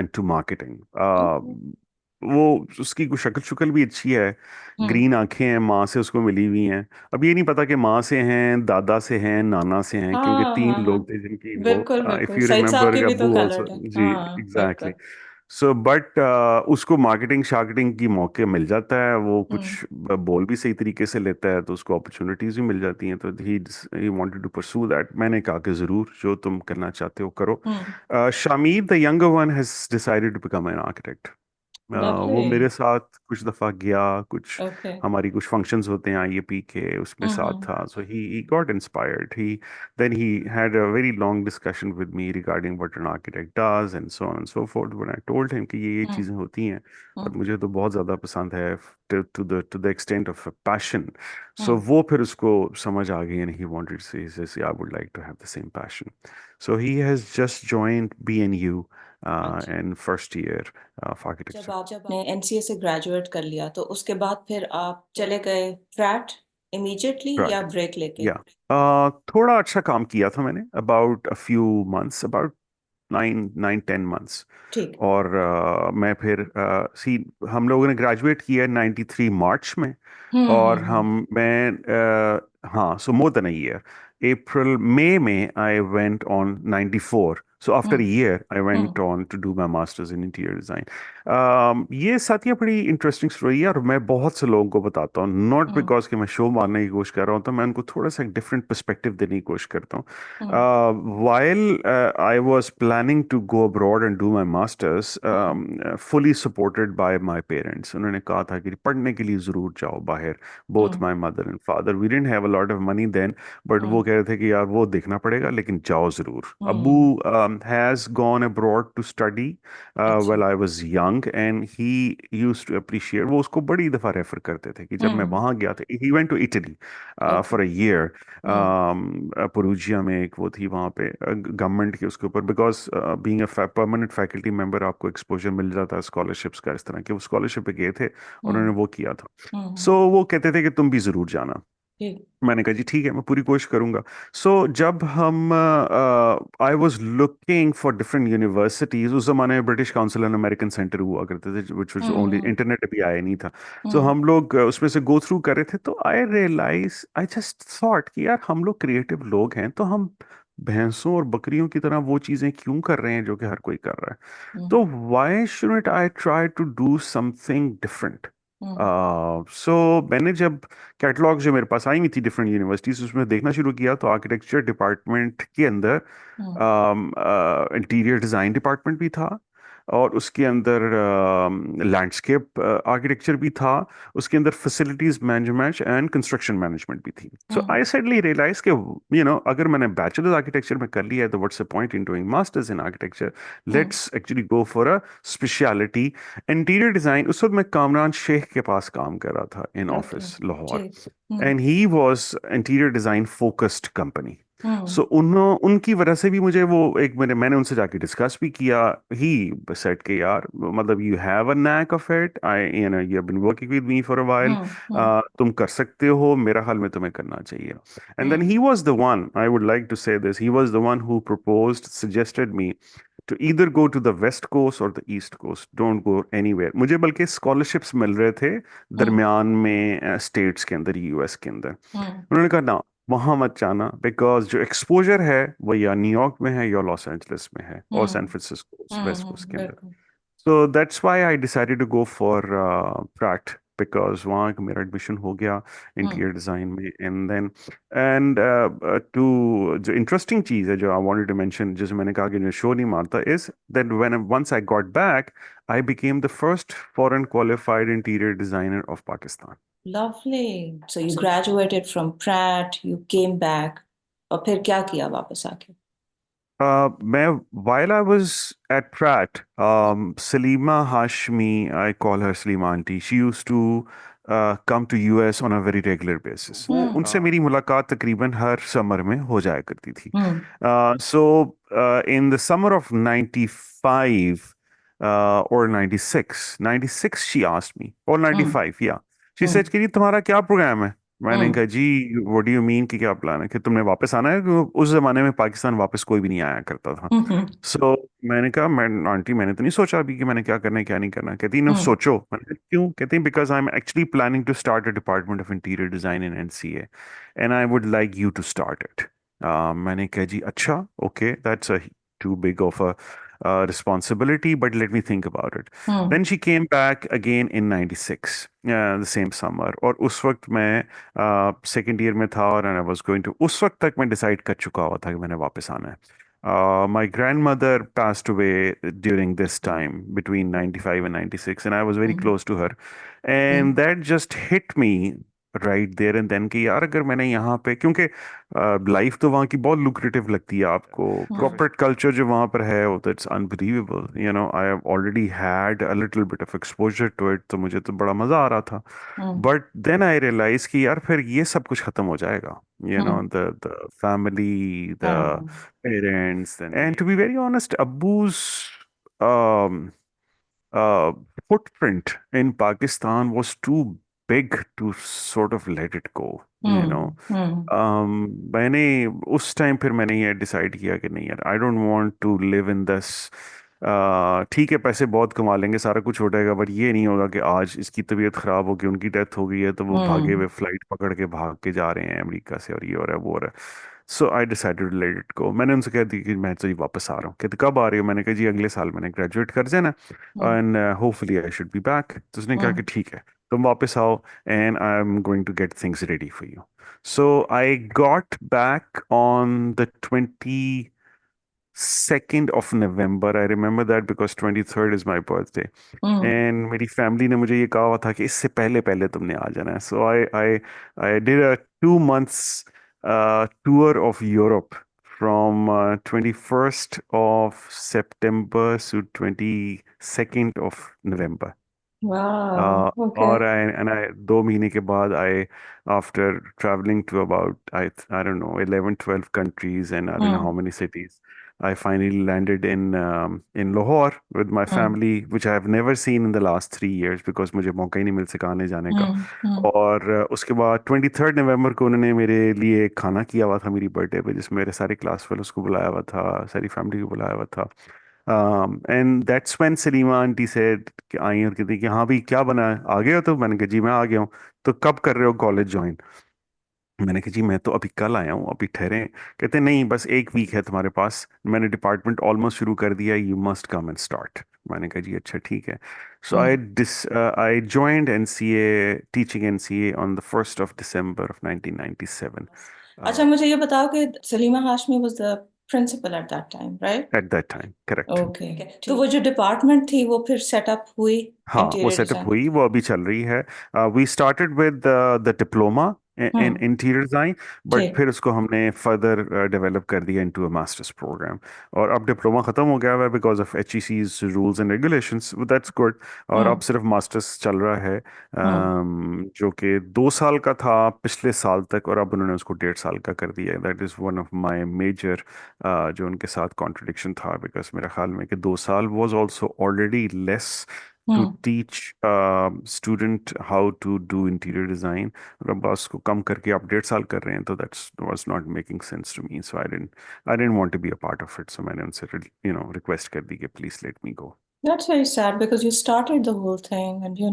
and to marketing. Okay. वो उसकी कुछ शक्ल शुक्ल भी अच्छी है, हम्म। ग्रीन आंखें हैं, माँ से उसको मिली हुई हैं। अब ये नहीं पता कि माँ से हैं, दादा से हैं, नाना से हैं, क्योंकि हाँ तीन हाँ हाँ। लोग थे जिनकी वो, बिल्कुल इफ बिल्कुल, यू सईद साहब रिमेम्बर की भी तो अब्बू कलर्ड ऑल्सो है, जी। हाँ एग्जैक्टली। बिल्कुल। सो बट उसको मार्केटिंग शार्केटिंग की मौके मिल जाता है, वो हम्म। कुछ बोल भी सही तरीके से लेता है, तो उसको अपॉर्चुनिटीज भी मिल जाती हैं, तो he wanted to pursue that. मैंने कहा कि जरूर जो तुम करना चाहते हो करो। Hmm. Shamir the younger one has decided to become an architect. वो लवली। मेरे साथ कुछ दफ़ा गया, कुछ ओके। हमारी कुछ फंक्शंस होते हैं आईएपी के, उसमें साथ हम्म। था। So he got inspired, he then he had a very long discussion with me regarding what an architect does and so on and so forth. When I told him कि ये हम्म। चीज़ें होती हैं और हम्म। मुझे तो बहुत ज़्यादा पसंद है, to the extent of passion. So hmm. वो फिर उसको समझ आ गई, and he wanted say I would like to have the same passion. So he has just joined BNU अच्छा, in first year of जब architecture. आपने एनसीए से graduate कर लिया तो उसके बाद फिर आप चले गए फ्रैट इमीडिएटली या Right. ब्रेक लेके? Yeah. थोड़ा अच्छा काम किया था मैंने about a few months, about 9 9 10 months. ठीक। और मैं फिर सी हम लोगों ने ग्रेजुएट किया 93 मार्च में। और हम्म। हाँ, सो मोर देन अ ईयर, अप्रैल मई में I went on 94, so after hmm. A year I went hmm. On to do my masters in interior design. ये साथिया बड़ी इंटरेस्टिंग स्टोरी है और मैं बहुत से लोगों को बताता हूँ, नॉट हम्म। बिकॉज कि मैं शो मारने की कोशिश कर रहा हूँ, तो मैं उनको थोड़ा सा एक डिफरेंट पर्सपेक्टिव देने की कोशिश करता हूँ। हम्म। While I was planning to go abroad and do my masters, hmm. fully supported by my parents. उन्होंने कहा था कि पढ़ने के लिए जरूर जाओ बाहर। Both hmm. my mother and father. We didn't have a lot of money then, but वो हम्म। कह रहे थे कि यार वो देखना पड़ेगा, लेकिन जाओ जरूर। अब्बू हम्म। has gone abroad to study अच्छा। while I was young, and he used to appreciate. वो उसको बड़ी दफा रेफर करते थे कि जब मैं हम्म। वहां गया था, he went to Italy okay. for a year. हम्म। परूजिया में एक वो थी वहाँ पे गवर्नमेंट के उसके ऊपर, because being a permanent faculty member आपको एक्सपोजर मिल जाता है स्कॉलरशिप्स का, इस तरह के वो स्कॉलरशिप पे गए थे और हम्म। उन्होंने वो किया था। हम्म। सो वो कहते थे कि तुम भी जरूर जाना। ठीक। मैंने कहा जी ठीक है, मैं पूरी कोशिश करूंगा। सो जब हम I was looking for different universities, उस जमाने में British council and American centre हुआ करते थे, which was only, hmm. Internet अभी आया नहीं था। सो हम्म। हम लोग उसमें से गो थ्रू कर रहे थे, तो I realise, I just thought कि यार हम लोग क्रिएटिव लोग हैं, तो हम भैंसों और बकरियों की तरह वो चीजें क्यों कर रहे हैं जो कि हर कोई कर रहा है। हम्म। तो why shouldn't I try to do something different. Hmm. So मैंने जब कैटलॉग जो मेरे पास आई हुई थी डिफरेंट यूनिवर्सिटीज, उसमें देखना शुरू किया, तो आर्किटेक्चर डिपार्टमेंट के अंदर हम्म। इंटीरियर डिज़ाइन डिपार्टमेंट भी था, और उसके अंदर लैंडस्केप आर्किटेक्चर भी था, उसके अंदर facilities management and construction management भी थी। सो हम्म। आई सडनली रियलाइज कि अगर मैंने बैचलर्स आर्किटेक्चर में कर लिया है, तो what's the point in doing masters in architecture. Hmm. Let's actually go for a speciality interior design. उस वक्त मैं कामरान शेख के पास काम कर रहा था इन ओके। ऑफिस लाहौर, ठीक। Hmm. And he was interior design focused company. Hmm. So उनकी वजह से भी मुझे वो एक मैंने उनसे जाके डिस्कस भी किया। ही सेड के यार, मतलब you have a knack of it, I you know you have been working with me for a while, hmm. Hmm. तुम कर सकते हो, मेरा हाल में तुम्हें करना चाहिए। And then hmm. He was the one, I would like to say this, he was the one who proposed, suggested me to either go to the west coast और the east coast, don't go anywhere. मुझे बल्कि scholarships मिल रहे थे हम्म। दरमियान में states के अंदर, US के अंदर। हम्म। उन्होंने कहा ना, वहां मत जाना, बिकॉज जो एक्सपोजर है वो या न्यूयॉर्क में है या लॉस एंजलिस में है और San hmm. Francisco west coast के अंदर। बिल्कुल। So that's why I decided to go for Pratt, because वहाँ मेरा एडमिशन हो गया हम्म। इंटीरियर डिज़ाइन में। एंड टू जो इंटरेस्टिंग चीज़ है जो आई वांटेड टू मेंशन, जैसे मैंने कहा कि जो शो नहीं मारता, is that when once I got back, I became the first foreign qualified interior designer of Pakistan. Lovely. So you graduated from Pratt, you came back, और फिर क्या किया वापस आके? मैं while I was at Pratt, Salima Hashmi, I call her Salima auntie, she used to come to US on a very regular basis. वो उनसे मेरी मुलाकात तकरीबन हर समर में हो जाया करती थी. हम्म। In the summer of 95 or 96, 96 she asked me, or hmm. 95, yeah. She said हम्म। कि तुम्हारा क्या प्रोग्राम है? मैंने हम्म। कहा जी, व्हाट डू यू मीन कि क्या प्लान है, कि तुमने वापस आना है? कि उस जमाने में पाकिस्तान वापस कोई भी नहीं आया करता था। हम्म। सो मैंने कहा, मैं आंटी मैंने तो नहीं सोचा अभी कि मैंने क्या करना है क्या नहीं करना। कहती ना हम्म। सोचो। मैंने कहा क्यों? कहती because I am actually planning to start a department of interior design in NCA, and I would like you to start it. मैंने कहा जी अच्छा, okay, that's a too big of a responsibility, but let me think about it. Hmm. Then she came back again in 96, the same summer, और उस वक्त मैं second year में था, और आई वाज गोइंग टू, उस वक्त तक मैं डिसाइड कर चुका हुआ था कि मैंने वापस आना है। My grandmother passed away during this time between 95 and 96, and I was very hmm. close to her. And that just hit me right there and then कि यार अगर मैंने यहाँ पे, क्योंकि लाइफ तो वहाँ की बहुत लुक्रेटिव लगती है आपको, कॉर्पोरेट कल्चर जो वहाँ पर है वो, that's unbelievable, I have already had a little bit of exposure to it, तो मुझे तो बड़ा मजा आ रहा था। Hmm. But then I realise कि यार फिर ये सब कुछ खत्म हो जाएगा, हम्म। द फैमिली, द हाँ। Parents, and to be very honest, अब्बूज um, footprint in Pakistan was too big to sort of let it go, you know. Hmm. मैंने उस टाइम फिर मैंने ये डिसाइड किया कि नहीं यार, I don't want to live in this. ठीक है, पैसे बहुत कमा लेंगे, सारा कुछ हो जाएगा, बट ये नहीं होगा कि आज इसकी तबीयत खराब होगी, उनकी डेथ हो गई है, तो वो भागे Hmm. हुए फ्लाइट पकड़ के भाग के जा रहे हैं अमेरिका से, और ये हो रहा है वो हो रहा है। So I decided to let it go. मैंने उनसे कह दी कि मैं तो जी वापस आ रहा हूँ। कहते कब आ रही हो? मैंने कहा जी अगले साल मैंने ग्रेजुएट कर जाना, Hmm. And hopefully I should be back. तो उसने कहा कि Hmm. ठीक है, तुम वापस आओ, and I am going to get things ready for you. So I got back on the 22nd of November. I remember that because 23rd is my birthday. Hmm. And मेरी फैमिली ने मुझे ये कहा हुआ था कि इससे पहले पहले तुमने आ जाना है. So I did a 2 months tour of Europe from 21st of September to 22nd of November. Wow. और Okay. I 2 महीने के बाद I after traveling to about I don't know 11 12 countries and I don't know how Hmm. many cities, I finally landed in Lahore with my Hmm. family, which I have never seen in the last 3 years because मुझे मौका ही नहीं मिल सका आने जाने का। Hmm. Hmm. और उसके बाद 23rd नवंबर को उन्होंने मेरे लिए खाना किया हुआ था मेरी बर्थडे पे, जिसमें मेरे सारे क्लास फेलोज को बुलाया हुआ था, सारी फैमिली को बुलाया हुआ था। And that's when Salima aunty said कि आई और कहती कि हाँ भाई क्या बना है, आ गए हो? तो मैंने कहा जी मैं आ गया हूँ। तो कब कर रहे हो कॉलेज ज्वाइन? मैंने कहा जी मैं तो अभी कल आया हूँ, अभी ठहरे। कहते नहीं, बस एक वीक है तुम्हारे पास, मैंने डिपार्टमेंट ऑलमोस्ट शुरू कर दिया, you must come and start. मैंने कहा जी अच्छा ठीक है। So Hmm. I joined NCA, teaching NCA on the 1st of December of 1997। अच्छा, मुझे ये बताओ कि Salima Hashmi was the principal at that time, right? At that time, correct. Okay. तो वो जो डिपार्टमेंट थी वो फिर सेटअप हुई, हाँ वो इंटीरियर सेटअप डिजाइन? हुई, वो अभी चल रही है। We started with the diploma in hmm. Interior design, but ठीक। फिर उसको हमने फर्दर डेवलप कर दिया इनटू अ मास्टर्स प्रोग्राम। और अब डिप्लोमा खत्म हो गया हुआ है because of HEC's rules and regulations, that's good. और अब हम्म। सिर्फ मास्टर्स चल रहा है, हम्म। जो कि 2 साल का था पिछले साल तक, और अब उन्होंने उसको 1.5 साल का कर दिया है। That is one of my major जो उनके साथ कॉन्ट्रडिक्शन था, बिकॉज मेरे ख्याल में कि 2 साल was also already less to hmm. teach student how to do interior design। और अब बस को कम करके आप 1.5 साल कर रहे हैं, तो that's was not making sense to me, so I didn't want to be a part of it, so मैंने उनसे रिक्वेस्ट कर दी कि please let me go। That's very sad because you started the whole thing and you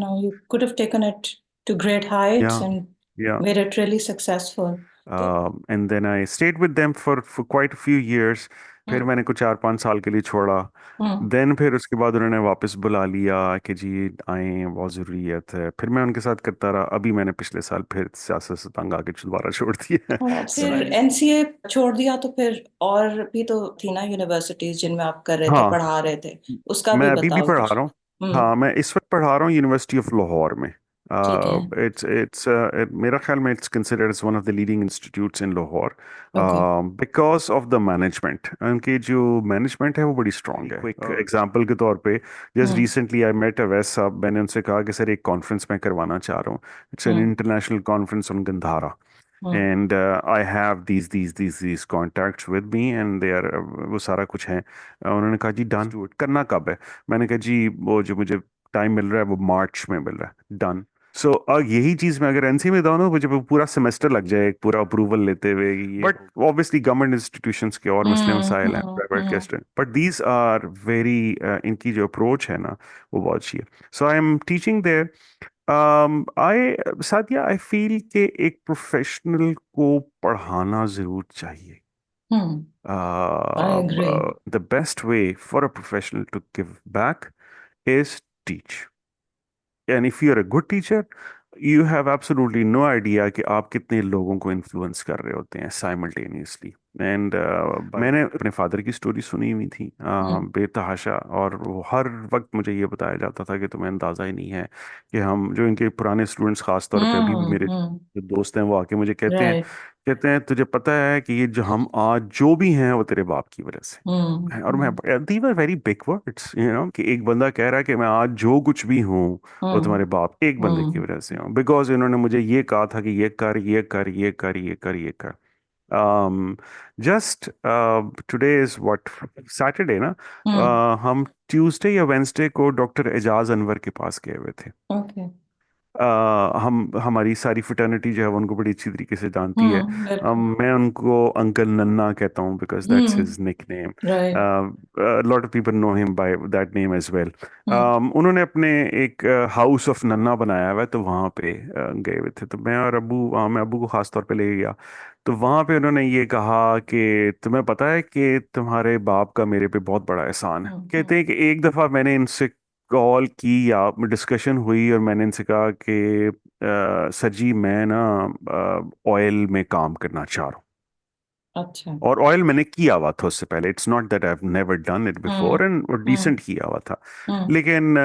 could have taken it to great heights yeah and yeah made it really successful. तो and then I stayed with them for quite a few years। फिर हम्म। मैंने कुछ 4 5 साल के लिए छोड़ा। हम्म। Then फिर उसके बाद उन्होंने वापस बुला लिया कि जी आए, बहुत ज़रूरियत है, फिर मैं उनके साथ करता रहा। अभी मैंने पिछले साल फिर सियासत से तंग आके दोबारा छोड़ दिया। और सो फिर एनसीए छोड़ दिया तो फिर और भी तो थी ना यूनिवर्सिटीज जिनमें आप कर रहे थे, हाँ, पढ़ा रहे थे, उसका भी मैं अभी भी बताओ पढ़ा कुछ। रहा हूँ। हम्म। हाँ, मैं इस वक्त पढ़ा रहा हूँ यूनिवर्सिटी ऑफ लाहौर में। ठीक है। इट्स मेरा ख्याल में it's considered as one of the leading institutes in Lahore okay. Because of the management. उनकी जो मैनेजमेंट है वो बड़ी स्ट्रांग है। क्विक एग्जांपल के तौर पे, just hmm. Recently I met Awais sahab. मैंने उनसे कहा कि सर एक कॉन्फ्रेंस मैं करवाना चाह रहा हूँ, it's an hmm. International conference on Gandhara, hmm. And I have these contacts with me and they are वो सारा कुछ है। उन्होंने कहा जी डन, करना कब है? मैंने कहा जी वो जो मुझे टाइम मिल रहा है वो मार्च में मिल रहा है, डन। सो यही चीज मैं अगर एनसी में जाऊँ ना, मुझे पूरा सेमेस्टर लग जाए एक पूरा अप्रूवल लेते हुए। ये बट ऑब्वियसली गवर्नमेंट इंस्टीट्यूशंस के और मसले हम्म। मसाइल हैं, हम्म। प्राइवेट के student, but these are very इनकी जो अप्रोच है ना वो बहुत अच्छी है। So I am teaching there. I Sadia, I feel कि एक प्रोफेशनल को पढ़ाना जरूर चाहिए। Hmm. I agree. The best way for a professional to give back is teach. And if you're a good teacher, you have absolutely no idea कि आप कितने लोगों को इन्फ्लुएंस कर रहे होते हैं साइमल्टेनियसली। एंड मैंने अपने फादर की स्टोरी सुनी हुई थी हम्म। बेतहाशा, और वो हर वक्त मुझे ये बताया जाता था कि तुम्हें अंदाज़ा ही नहीं है कि हम जो इनके पुराने स्टूडेंट्स, खास तौर पे अभी भी मेरे हम्म। जो दोस्त हैं, वो आके मुझे राइट। कहते हैं तुझे पता है कि ये जो हम आज जो भी हैं वो तेरे बाप की वजह से हम्म। हैं। और मैं, दी वर वेरी बिग वर्ड्स, कि एक बंदा कह रहा है कि मैं आज जो कुछ भी हूँ वो हम्म। तुम्हारे बाप एक बंदे की हम्म। वजह से हूँ, बिकॉज इन्होंने मुझे ये कहा था कि ये कर ये कर ये कर ये कर ये कर। Just today is what, Saturday ना? हम्म। हम ट्यूसडे या वेंसडे को डॉक्टर एजाज अनवर के पास गए हुए थे। ओके। हम हमारी सारी फ्रेटर्निटी जो है वो उनको बड़ी अच्छी तरीके से जानती है। बिल्कुल। मैं उनको अंकल नन्ना कहता हूँ because that's his hmm. Nickname. Right. Lot of people know him by that name as well. Hmm. उन्होंने अपने एक हाउस ऑफ नन्ना बनाया हुआ है, तो वहाँ पे गए हुए थे। तो मैं और अब्बू, मैं अब्बू को खास तौर पे ले गया। तो वहाँ पे उन्होंने ये कहा कि तुम्हें पता है कि तुम्हारे बाप का मेरे पे बहुत बड़ा एहसान है। कहते हैं कि एक दफ़ा मैंने इनसे कॉल की या डिस्कशन हुई और मैंने इनसे कहा कि सर जी मैं ना ऑयल में काम करना चाह रहा हूँ। अच्छा। और ऑयल मैंने किया हुआ था उससे पहले, it's not that I have never done it hmm. Before, and हम्म। डिसेंट किया हुआ था। हम्म। लेकिन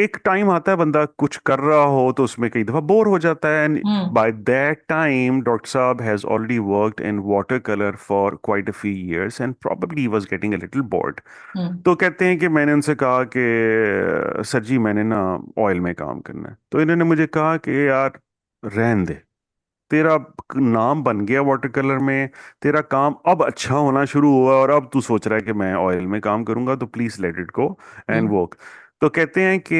एक टाइम आता है बंदा कुछ कर रहा हो तो उसमें कई दफा बोर हो जाता है। And hmm. By that time doctor साहब has already worked in water colour for quite a few years and probably he was getting a little bored. Hmm. तो कहते हैं कि मैंने उनसे कहा कि सर जी मैंने ना ऑयल में काम करना है। तो इन्होंने मुझे कहा कि यार रहन दे, तेरा नाम बन गया वाटर कलर में, तेरा काम अब अच्छा होना शुरू हुआ और अब तू सोच रहा है कि मैं ऑयल में काम करूंगा, तो please let it go and hmm. Work. तो कहते हैं कि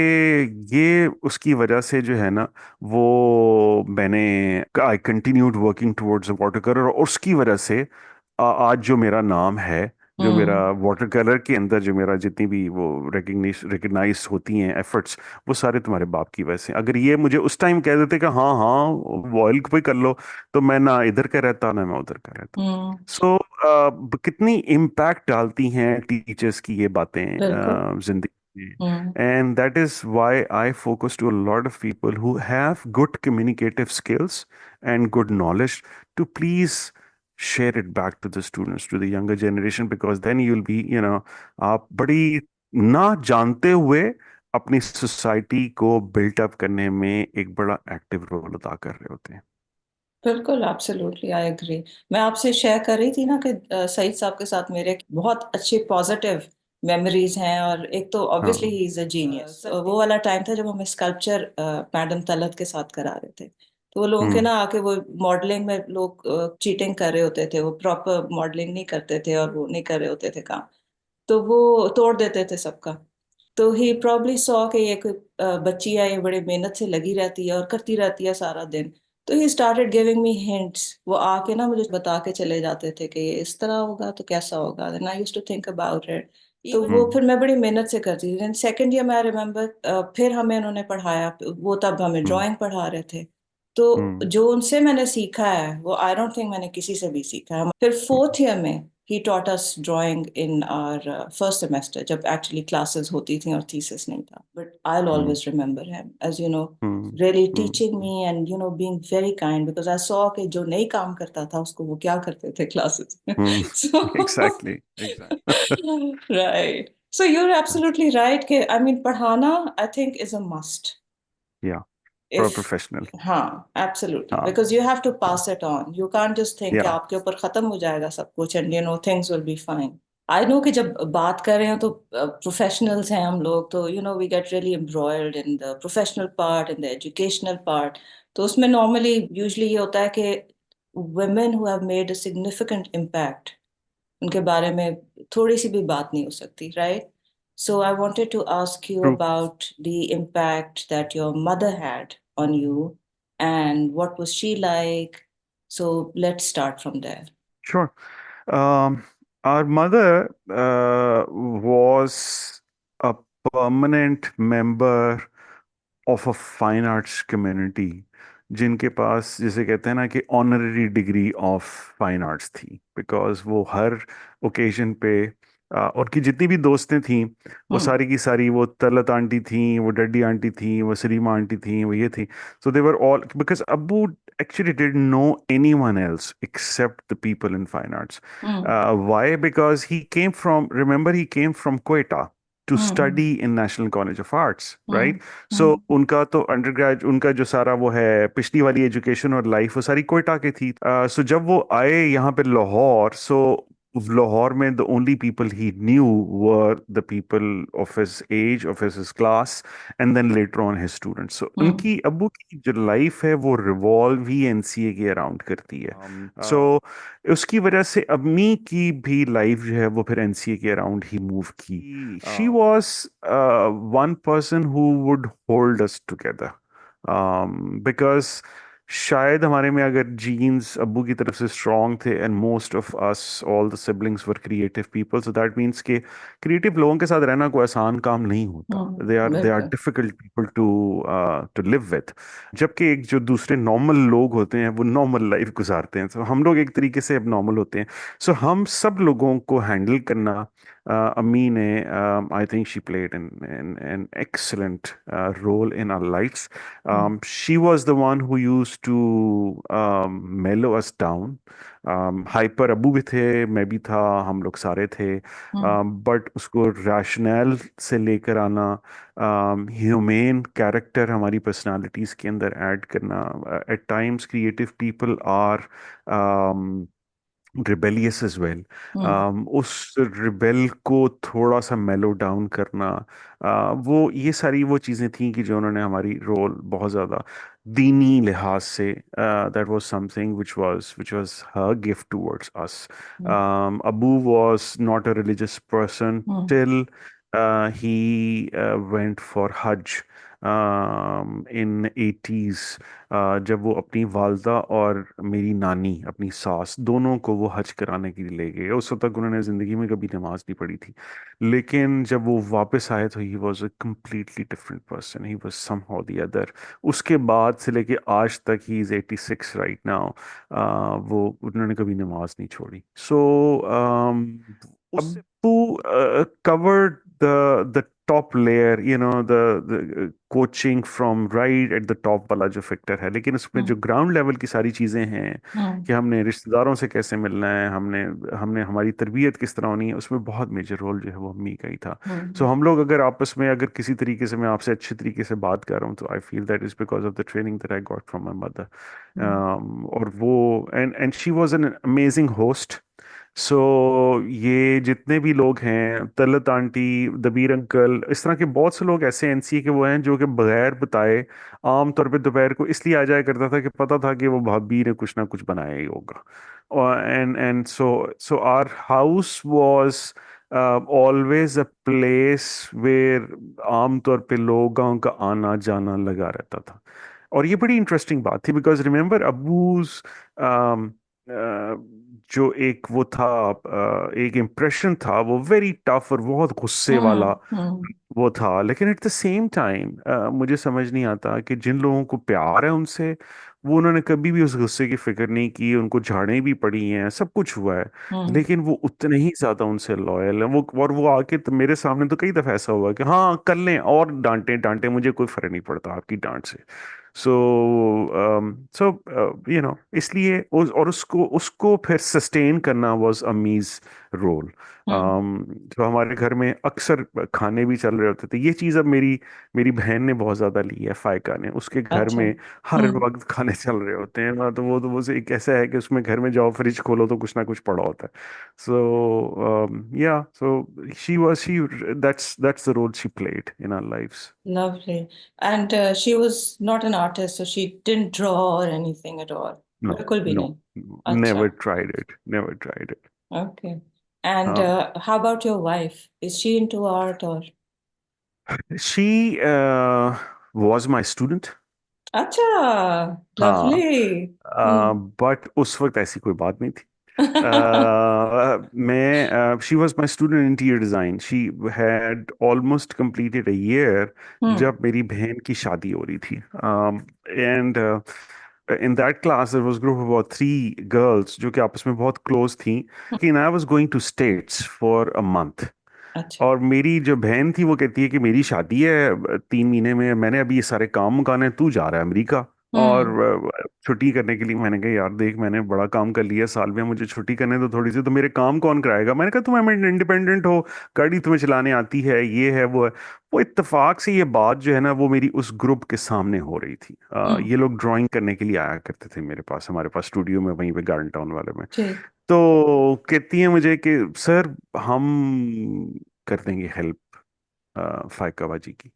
ये उसकी वजह से जो है ना, वो मैंने I continued working towards water colour, और उसकी वजह से आज जो मेरा नाम है, जो मेरा हम्म। वाटर कलर के अंदर जो मेरा जितनी भी वो रिकग्नाइज होती हैं एफर्ट्स, वो सारे तुम्हारे बाप की वजह से। अगर ये मुझे उस टाइम कह देते कि हाँ हाँ वॉयल को भी कर लो, तो मैं ना इधर का रहता ना मैं उधर का रहता। हम्म। सो कितनी इम्पैक्ट डालती हैं टीचर्स की ये बातें बिल्कुल। जिंदगी में। Hmm. And that is why I focus to a lot of people who have good communicative skills and good knowledge to please share it back to the students, to the younger generation, because then you'll be, आप बड़ी ना जानते हुए अपनी society को built up करने में एक बड़ा एक्टिव रोल अदा कर रहे होते हैं। बिल्कुल, एब्सोल्युटली आई एग्री। मैं आपसे शेयर कर रही थी ना कि सईद साहब के साथ मेरे बहुत अच्छे पॉजिटिव मेमोरीज हैं, और एक तो ऑब्वियसली हाँ। He is a genius. वो वाला टाइम था जब हमें स्कल्पचर मैडम तलत के साथ करा रहे थे। तो वो लोगों के हम्म। ना आके वो मॉडलिंग में लोग चीटिंग कर रहे होते थे, वो प्रॉपर मॉडलिंग नहीं करते थे और वो नहीं कर रहे होते थे काम, तो वो तोड़ देते थे सबका। तो ही प्रॉब्ली सॉ कि ये कोई बच्ची है, ये बड़े मेहनत से लगी रहती है और करती रहती है सारा दिन। तो he started giving me hints. वो आके ना मुझे बता के चले जाते थे कि ये इस तरह होगा तो कैसा होगा, then I used to think about it. तो वो हम्म। फिर मैं बड़ी मेहनत से करती थी। देन सेकेंड ईयर में आई रिमेम्बर फिर हमें उन्होंने पढ़ाया, वो तब हमें हम्म। ड्राइंग पढ़ा रहे थे। तो हम्म। जो उनसे मैंने सीखा है वो आई डोंट थिंक मैंने किसी से भी सीखा है। फिर फोर्थ ईयर में he taught us drawing in our first semester, जब actually classes होती थी और thesis नहीं था, but I'll hmm. always remember him as hmm. really hmm. teaching me and being very kind, because I saw कि जो नहीं काम करता था उसको वो क्या करते थे classes में। हम्म। So exactly exactly. right, so you're absolutely right कि I mean पढ़ाना I think is a must या फॉर if प्रोफेशनल। हाँ absolutely, हाँ। because you have to pass it on. You can't just think कि या। आपके ऊपर खत्म हो जाएगा सब कुछ and things will be fine. I know कि जब बात कर रहे हो तो प्रोफेशनल्स हैं हम लोग, तो we get really embroiled in the professional part, in the educational part. तो उसमें नॉर्मली यूजुअली ये होता है कि women who have made a significant impact, उनके बारे में थोड़ी सी भी बात नहीं हो सकती, right? So I wanted to ask you true. About the impact that your mother had on you and what was she like. So let's start from there. Sure. Our mother was a permanent member of a fine arts community, जिनके पास जिसे कहते हैं ना कि honorary degree of fine arts थी, because वो हर occasion पे उनकी जितनी भी दोस्तें थीं वो हम्म। सारी की सारी, वो तलत आंटी थी, वो डड्डी आंटी थी, वो सलीमा आंटी थी, वो ये थी। So they were all, because Abu actually didn't know anyone else except the people in fine arts. Hmm. Why? Because he came from, remember, he came from Quetta to hmm. study in National College of Arts, right? Hmm. So हम्म। उनका तो undergrad, उनका जो सारा वो है पिछली वाली education और लाइफ वो सारी कोयटा की थी। सो जब वो आए यहाँ पे लाहौर, सो लाहौर में the only people he knew were the people of his age, of his class, and then later on his students. So hmm उनकी अब्बू की जो लाइफ है वो रिवॉल्व ही एनसीए के अराउंड करती है। सो उसकी वजह से अम्मी की भी लाइफ जो है वो फिर एनसीए के अराउंड ही मूव की। She was one person who would hold us together, because शायद हमारे में अगर जीन्स अब्बू की तरफ से स्ट्रांग थे, and most of us all the siblings were creative people, so that means के क्रिएटिव लोगों के साथ रहना कोई आसान काम नहीं होता। दे आर बिल्कुल। Difficult people to to live with. जबकि एक जो दूसरे नॉर्मल लोग होते हैं वो नॉर्मल लाइफ गुजारते हैं, तो हम लोग एक तरीके से अब नॉर्मल होते हैं। सो हम सब लोगों को हैंडल करना, अम्मी ने, I think she played an excellent role in our lives. She was the one who used to mellow us down. Hyper Abu भी थे, मैं भी था, हम लोग सारे थे। हम्म बट उसको रैशनल से लेकर आना, ह्यूमेन कैरेक्टर हमारी पर्सनालिटीज के अंदर ऐड करना। At times creative people are rebellious as well. Hmm उस रिबेल को थोड़ा सा मेलो डाउन करना, वो ये सारी वो चीज़ें थी कि जो उन्होंने हमारी रोल बहुत ज़्यादा दीनी लिहाज से, that was something which was her gift towards us. Hmm Abu was not a religious person hmm till he went for Hajj in 80s, जब वो अपनी वालदा और मेरी नानी, अपनी सास, दोनों को वो हज कराने के लिए ले गए। उस वक्त तक उन्होंने ज़िंदगी में कभी नमाज नहीं पढ़ी थी, लेकिन जब वो वापस आए तो he was a completely different person, he was somehow the other. उसके बाद से लेके आज तक, ही इज़ 86 राइट नाउ, वो उन्होंने कभी नमाज नहीं छोड़ी। सो Abu covered the top layer, the coaching from right at the top वाला जो फैक्टर है, लेकिन उसमें जो हम्म ग्राउंड लेवल की सारी चीजें हैं हम्म कि हमने रिश्तेदारों से कैसे मिलना है, हमने हमने हमारी तरबियत किस तरह होनी है, उसमें बहुत मेजर रोल जो है वो अम्मी का ही था। सो हम्म हम लोग अगर आपस में अगर किसी तरीके से मैं आपसे अच्छे तरीके से बात कर रहा हूँ, तो I feel that is because of the training that I got from my mother. Hmm और वो, and she was an amazing host. So ये जितने भी लोग हैं, तलत आंटी, दबीर अंकल, इस तरह के बहुत से लोग ऐसे एनसीए के वो हैं जो कि बगैर बताए आम तौर पे दोपहर को इसलिए आ जाया करता था कि पता था कि वो भाभी ने कुछ ना कुछ बनाया ही होगा। और and so our house was always a place where आम तौर पे लोगों का आना जाना लगा रहता था। और ये बड़ी इंटरेस्टिंग बात थी, बिकॉज रिमेंबर अबूज जो एक वो था, एक इम्प्रेशन था, वो वेरी टफ और बहुत गुस्से वाला हम्म वो था। लेकिन एट द सेम टाइम मुझे समझ नहीं आता कि जिन लोगों को प्यार है उनसे, वो उन्होंने कभी भी उस गुस्से की फिक्र नहीं की, उनको झाड़ें भी पड़ी हैं, सब कुछ हुआ है, हम्म लेकिन वो उतने ही ज्यादा उनसे लॉयल है। वो और वो आके तो मेरे सामने तो कई दफा ऐसा हुआ कि हाँ कर लें, और डांटे डांटे, मुझे कोई फर्क नहीं पड़ता आपकी डांट से। सो सो इसलिए और उसको उसको फिर सस्टेन करना वाज अमीज रोल। हम्म तो हमारे घर में अक्सर खाने भी चल रहे होते थे। ये चीज़ अब मेरी मेरी बहन ने बहुत ज़्यादा ली है, फायका ने। उसके घर अच्छा। में हर वक्त खाने चल रहे होते हैं ना, तो वो से एक ऐसा है कि उसमें घर में जाओ, फ्रिज खोलो तो कुछ ना कुछ पड़ा होता है। सो या so she that's the role she played in our lives. Lovely. And she was not an artist, so she didn't draw or anything at all. No, बिल्कुल भी नो, नहीं। नेवर अच्छा। Tried it, never tried it. Okay. And हाँ, how about your wife? Is she into art or? She was my student. Acha, हाँ, lovely. Hmm. But उस वक्त ऐसी कोई बात नहीं थी। मैं she was my student in interior design. She had almost completed a year Hmm. जब मेरी बहन की शादी हो रही थी। And in that class there was group about 3 girls जो कि आपस में बहुत क्लोज थी, कि I was going to States for a month. अच्छा। और मेरी जो बहन थी वो कहती है कि मेरी शादी है 3 महीने में, मैंने अभी ये सारे काम मुकाने, तू जा रहा है अमेरिका। और हम्म छुट्टी करने के लिए मैंने कहा यार देख मैंने बड़ा काम कर लिया साल में, मुझे छुट्टी करने तो थोड़ी सी, तो मेरे काम कौन कराएगा? मैंने कहा तुम इंडिपेंडेंट हो, गाड़ी तुम्हें चलाने आती है, ये है वो है। वो इत्तेफाक से ये बात जो है ना वो मेरी उस ग्रुप के सामने हो रही थी। हम्म ये लोग ड्राइंग करने के लिए आया करते थे मेरे पास, हमारे पास स्टूडियो में वहीं पे गार्डन टाउन वाले में। ठीक। तो कहती है मुझे कि सर हम कर देंगे हेल्प फायका बाजी की।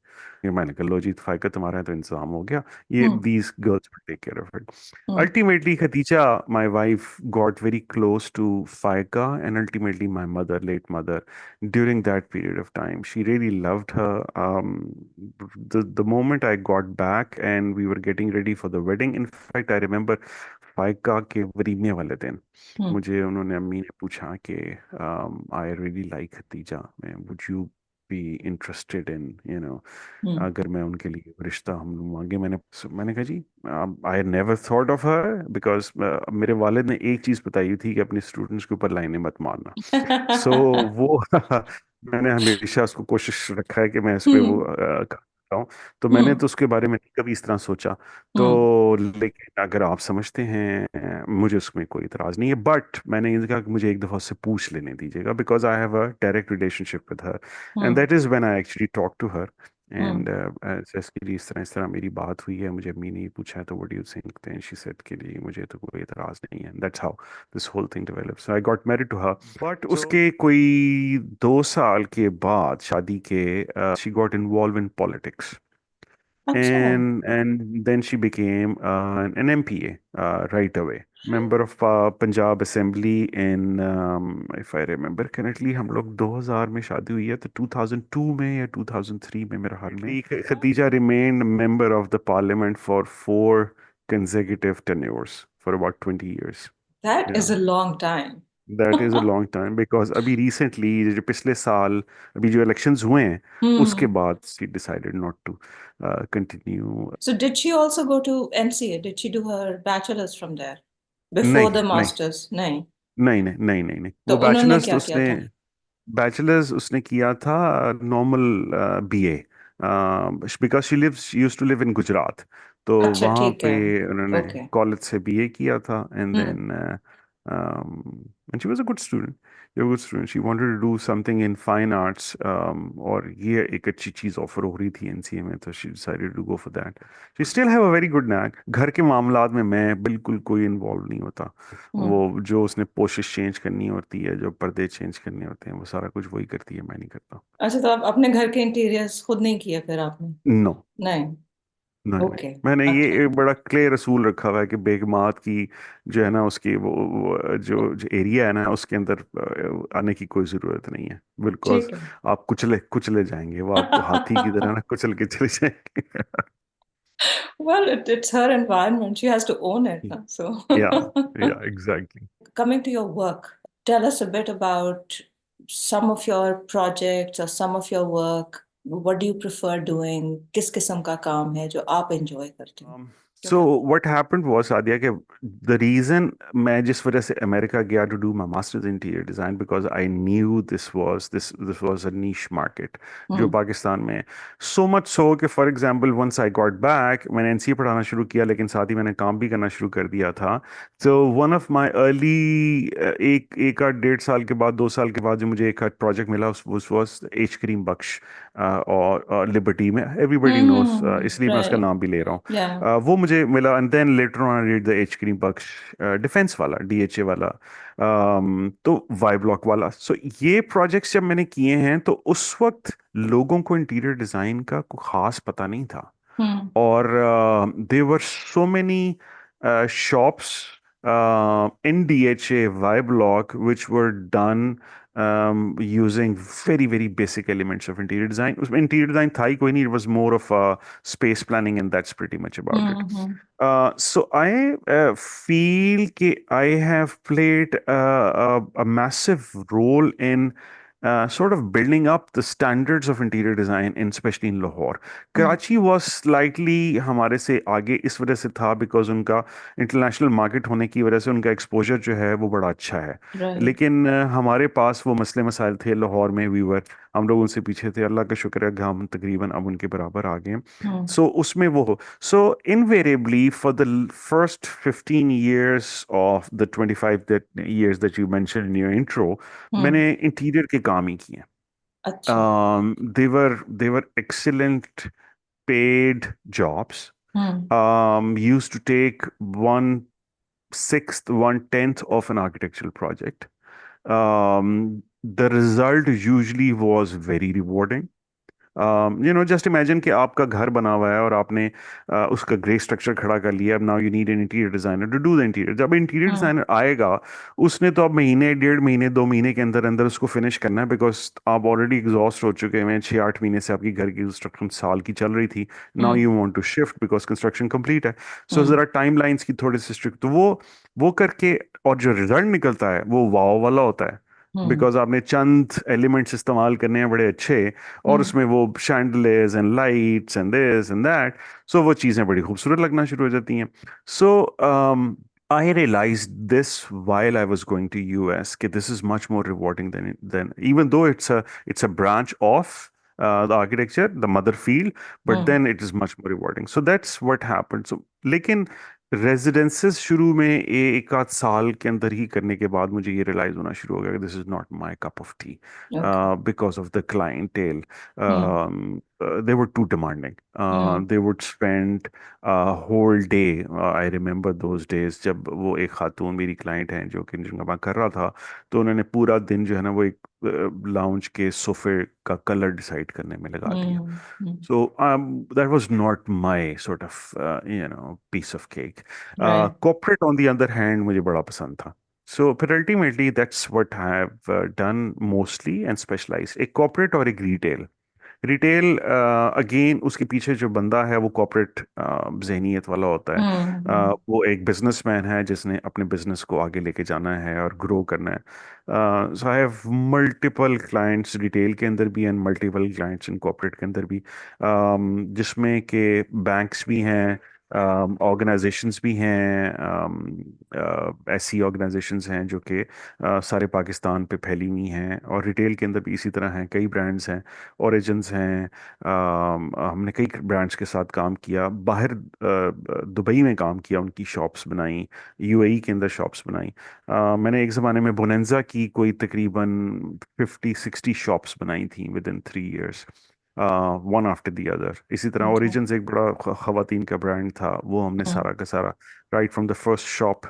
ये मैंने कहा लो जी, फायका तुम्हारा है तो इंतजाम हो गया, ये hmm these girls will take care of it. Hmm Ultimately, Khadija, my wife, got very close to Faika, and ultimately my mother, late mother, during that period of time. She really loved her. The moment I got back and we were getting ready for the wedding, in fact, I remember Faika के वरीमे वाले दिन हम्म मुझे उन्होंने अम्मी ने पूछा कि I really like Khadija, मैं would you be interested in hmm अगर मैं उनके लिए रिश्ता हम लोग मांगे। मैंने कहा जी I never thought of her, because मेरे वालिद ने एक चीज बताई थी कि अपने स्टूडेंट्स के ऊपर लाइनें मत मारना। सो वो मैंने हमेशा उसको कोशिश रखा है कि मैं इस पे वो हम्म करता हूँ। तो मैंने हम्म तो उसके बारे में कभी इस तरह सोचा। हम्म तो लेकिन अगर आप समझते हैं मुझे उसमें कोई इतराज नहीं है, बट मैंने ये कहा कि मुझे एक दफा उससे पूछ लेने दीजिएगा, because I have a direct relationship with her, and hmm that is when I actually talk to her. Hmm and जैसे कि इस तरह मेरी बात हुई है, मुझे अम्मी ने ये पूछा है तो what do you think, then she said कि जी मुझे तो कोई इतराज नहीं है। That's how this whole thing develop. So I got married to her, but उसके कोई 2 साल के बाद शादी के she got involve in politics, अच्छा। and then she became an MPA right away, member of Punjab Assembly in if I remember correctly, हम लोग 2000 में शादी हुई है तो 2002 में या 2003 में मेरा हाल में Khadija remained member of the parliament for 4 consecutive tenures for about 20 years. That is Yeah. a long time. That is a long time, because अभी रिसेंटली जो पिछले साल अभी जो इलेक्शंस हुए हैं उसके Hmm. बाद she decided not to continue. So did she also go to MCA? Did she do her bachelor's from there before नहीं the नहीं masters? नहीं। नहीं नहीं नहीं नहीं नहीं, तो वो उन्होंने बैचलर्स क्या तो किया उसने था? बैचलर्स उसने किया था normal BA, because she lives use to live in Gujarat. तो अच्छा वहाँ ठीक पे है। उन्होंने ओके। कॉलेज से BA किया था, and hmm then and she was a good student, good student, she wanted to do something in fine arts, और ये एक अच्छी चीज़ ऑफर हो रही थी NCA में, तो she decided to go for that. She still have a very good knack. घर के मामलात में मैं बिल्कुल कोई इन्वॉल्व नहीं होता। हम्म वो जो उसने पोशिश चेंज करनी होती है, जो पर्दे चेंज करने होते हैं, वो सारा कुछ वही करती है, मैं नहीं करता। अच्छा, तो आप अपने घर के इंटीरियर्स खुद नहीं किए फिर आपने? नो, नहीं। नहीं नहीं, ओके। मैंने ये अच्छा। एक बड़ा क्लियर रसूल रखा हुआ है कि बेगमात की जो है ना उसकी वो जो एरिया है ना उसके अंदर आने की कोई ज़रूरत नहीं है, बिकॉज ठीक है। आप कुचले कुचले जाएंगे, वो आपको हाथी की तरह ना कुचल के चले जाएंगे। Well, it's her environment. She has to own it. Huh? So, या या exactly. coming to your work, tell us a bit about some of your projects or some of your work. What do you prefer doing? किस किस्म का काम है जो आप enjoy करते हो? So what happened was Sadia के द रीजन मैं जिस वजह से अमेरिका गया to do my masters in interior design, because I knew this was a niche market जो हम्म पाकिस्तान में, सो मच सो कि for example once I got back मैंने NCA पढ़ाना शुरू किया, लेकिन साथ ही मैंने काम भी करना शुरू कर दिया था। तो वन ऑफ माई अर्ली एक एक आध 1.5 साल के बाद 2 साल के बाद जो मुझे एक प्रोजेक्ट मिला उस वॉज एच करीम बख्श और लिबर्टी में, एवरीबडी नोस, इसलिए मैं उसका right. नाम भी ले रहा हूँ। Yeah. वो मुझे मिला, and then later on I did the H Karim Bakhsh defence वाला, DHA वाला, तो वाई ब्लॉक वाला। सो ये प्रोजेक्ट्स जब मैंने किए हैं तो उस वक्त लोगों को इंटीरियर डिजाइन का कोई खास पता नहीं था, Hmm. और there were so many shops in DHA Y block which were done using very very basic elements of interior design. उसमें interior design था ही कोई नहीं, it was more of space planning, and that's pretty much about it. Mm-hmm. So I feel that I have played a massive role in sort of building up the standards of interior design, in especially in Lahore. Hmm. Karachi was slightly हमारे से आगे इस वजह से था because उनका international market होने की वजह से उनका एक्सपोजर जो है वो बड़ा अच्छा है। Right. लेकिन हमारे पास वो मसले मसाइल थे लाहौर में। हम लोग उनसे पीछे थे। अल्लाह का शुक्र है कि हम तकरीबन अब उनके बराबर आ गए हैं। Hmm. सो उसमें वो हो, so invariably for the first 15 years of the 25 years that you mentioned in your intro, Hmm. मैंने इंटीरियर के काम ही किए। अच्छा. They were excellent paid jobs. Hmm. Used to take 1/6, 1/10 of an architectural project. The result usually was very rewarding. Just imagine कि आपका घर बना हुआ है और आपने उसका ग्रे स्ट्रक्चर खड़ा कर लिया। अब now you need an interior designer to do the interior. जब इंटीरियर Hmm. डिजाइनर आएगा, उसने तो अब महीने, 1.5 महीने, 2 महीने के अंदर अंदर उसको फिनिश करना है, बिकॉज आप ऑलरेडी एग्जॉस्ट हो चुके हैं। 6-8 महीने से आपकी घर की कंस्ट्रक्शन साल की चल रही थी। Now Hmm. You want to shift because construction complete है। So Hmm. जरा टाइम लाइन्स की थोड़ी सी स्ट्रिक्ट, तो वो करके, और जो रिजल्ट निकलता है वो वाव वाला होता है। Hmm. बिकॉज आपने चंद एलिमेंट्स इस्तेमाल करने हैं बड़े अच्छे, और Hmm. उसमें वो chandeliers and lights and this and that, so वो चीज़ें बड़ी खूबसूरत लगना शुरू हो जाती हैं। सो I realized this while I was going to US, that this is much more rewarding than even though it's a branch of the architecture, the mother field, but Hmm. then it is much more rewarding. So that's what happened. So लेकिन residences शुरू में एक आध साल के अंदर ही करने के बाद मुझे ये रियलाइज होना शुरू हो गया कि this is not my cup of T, Okay. because of the clientele. Hmm. They were too demanding. Hmm. They would spend a whole day. I remember those days जब वो एक खातून मेरी क्लाइंट हैं जो कि जिनका मैं कर रहा था, तो उन्होंने पूरा दिन जो है ना वो एक लाउंज के सोफे का कलर डिसाइड करने में लगा दिया। Hmm. Hmm. So that was not my sort of piece of cake. Right. Corporate on the other hand मुझे बड़ा पसंद था. So but ultimately that's what I have done mostly and specialized. एक corporate और एक retail. रिटेल अगेन उसके पीछे जो बंदा है वो कॉर्पोरेट जहनीत वाला होता है। Hmm. Hmm. वो एक बिजनेसमैन है जिसने अपने बिजनेस को आगे लेके जाना है और ग्रो करना है। So I have multiple clients retail के अंदर भी and multiple clients in corporate के अंदर भी, जिसमें के बैंक्स भी हैं, ऑर्गेनाइजेशंस भी हैं, ऐसी ऑर्गेनाइजेशंस हैं जो कि सारे पाकिस्तान पे फैली हुई हैं, और रिटेल के अंदर भी इसी तरह हैं, कई ब्रांड्स हैं, ओरिजिन्स हैं। हमने कई ब्रांड्स के साथ काम किया, बाहर दुबई में काम किया, उनकी शॉप्स बनाई, यूएई के अंदर शॉप्स बनाई। मैंने एक ज़माने में बोनेंजा की कोई तकरीबन 50-60 शॉप्स बनाई थी with in 3 years, one after the other. इसी तरह Okay. ओरिजिन्स एक बड़ा खवातीन का ब्रांड था, वो हमने Hmm. सारा का सारा right from the first shop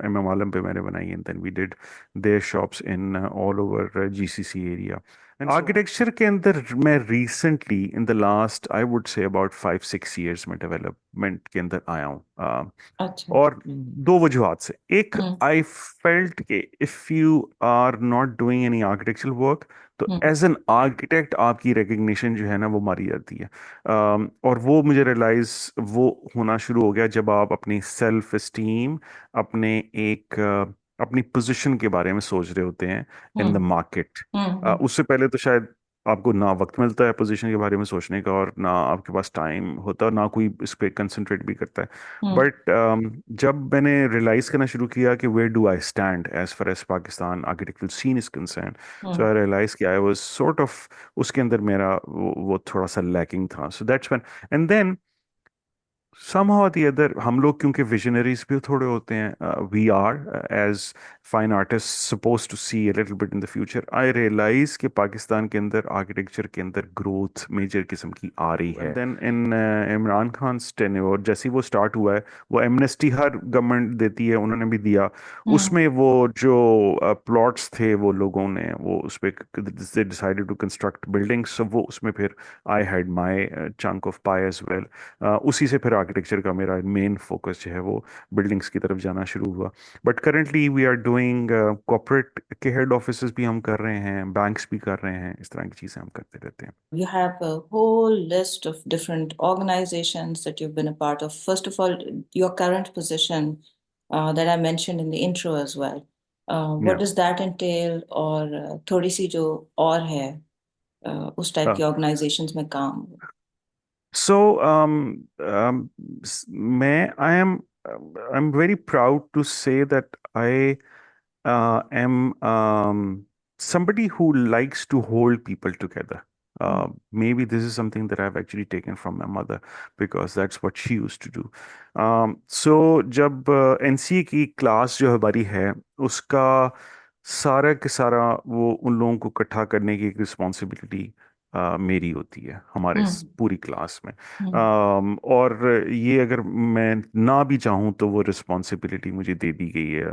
M M Alam पे मैंने बनाई, and then we did their shops in all over GCC area. Architecture के अंदर मैं recently in the last I would say about 5-6 years में डेवलपमेंट के अंदर आया हूँ। अच्छा. और दो वजूहत से। एक, Hmm. आई फेल्ट कि if you are not doing any architectural work, तो Hmm. एज एन आर्किटेक्ट आपकी रिकग्निशन जो है ना वो मारी जाती है। और वो मुझे रियलाइज वो होना शुरू हो गया जब आप अपनी सेल्फ एस्टीम, अपने एक अपनी पोजीशन के बारे में सोच रहे होते हैं in the Hmm. Market. Hmm. उससे पहले तो शायद आपको ना वक्त मिलता है पोजीशन के बारे में सोचने का, और ना आपके पास टाइम होता है, ना कोई इस पे कंसंट्रेट भी करता है। Hmm. बट जब मैंने रियलाइज करना शुरू किया कि where do I stand as far as Pakistan architectural scene is concern, so Hmm. I realise कि आई वाज सॉर्ट ऑफ उसके अंदर मेरा वो थोड़ा सा लैकिंग था। So that's when, and then somehow or the other हम लोग क्योंकि विजनरीज भी थोड़े होते हैं, we are as fine artist suppose to see a little bit in the future. I realise कि पाकिस्तान के अंदर आर्किटेक्चर के अंदर ग्रोथ मेजर किस्म की आ रही है। Then in Imran Khan tenure जैसे ही वो स्टार्ट हुआ है, वो एमनेस्टी हर गवर्नमेंट देती है, उन्होंने भी दिया। Hmm. उसमें वो जो प्लॉट्स थे वो लोगों ने वो उस पे they decided to construct buildings, so वो उसमें फिर I had my chunk of pie as well. उसी से फिर आर्किटेक्चर का मेरा मेन फोकस जो है वो बिल्डिंग्स की तरफ जाना शुरू हुआ। But currently we are doing corporate के हेड ऑफिसेज भी हम कर रहे हैं, बैंक्स भी कर रहे हैं, इस तरह की चीज़ें हम करते रहते हैं। You have a whole list of different organizations that you've been a part of. First of all, your current position that I mentioned in the intro as well. What does that entail, और थोड़ी सी जो और है उस type या के organisations में काम? So, I'm very proud to say that I am somebody who likes to hold people together. Maybe this is something that I've actually taken from my mother because that's what she used to do. So, जब NCA की class जो हमारी है उसका सारा के सारा वो उन लोगों को इकट्ठा करने की एक रिस्पॉन्सिबिलिटी मेरी होती है हमारे हम्म। पूरी क्लास में। हम्म। और ये अगर मैं ना भी चाहूँ तो वो रिस्पॉन्सिबिलिटी मुझे दे दी गई है,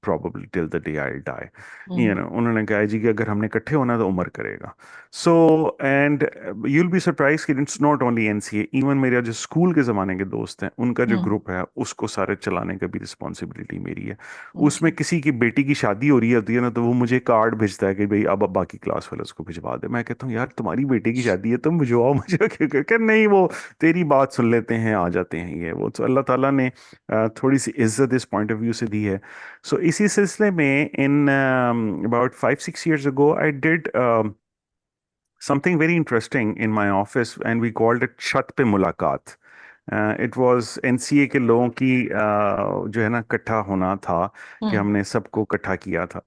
probably till the day I die. Hmm. उन्होंने कहा है जी कि अगर हमने इकट्ठे होना तो उमर करेगा। So and you will be surprise कि it's not only NCA, even मेरे जो स्कूल के ज़माने के दोस्त हैं उनका जो हम्म। ग्रुप है उसको सारे चलाने का भी रिस्पॉन्सिबिलिटी मेरी है। उसमें ओके। किसी की बेटी की शादी हो रही होती है ना तो वो मुझे कार्ड भेजता है कि भाई अब बाकी क्लास वाले उसको भिजवा दे। मैं कहता हूँ यार तुम्हारी बेटे की शादी है तुम भिजवाओ मुझे क्यों कर नहीं, वो तेरी बात सुन लेते हैं आ जाते हैं। ये वो तो अल्लाह ताला ने थोड़ी सी इज्जत इस पॉइंट ऑफ व्यू से दी है। सो इसी सिलसिले में in about 5-6 years ago I did something very interesting in my office and we called it छत पे मुलाकात। इट वाज एनसीए के लोगों की जो है ना इकट्ठा होना था कि हम्म। हमने सबको इकट्ठा किया था।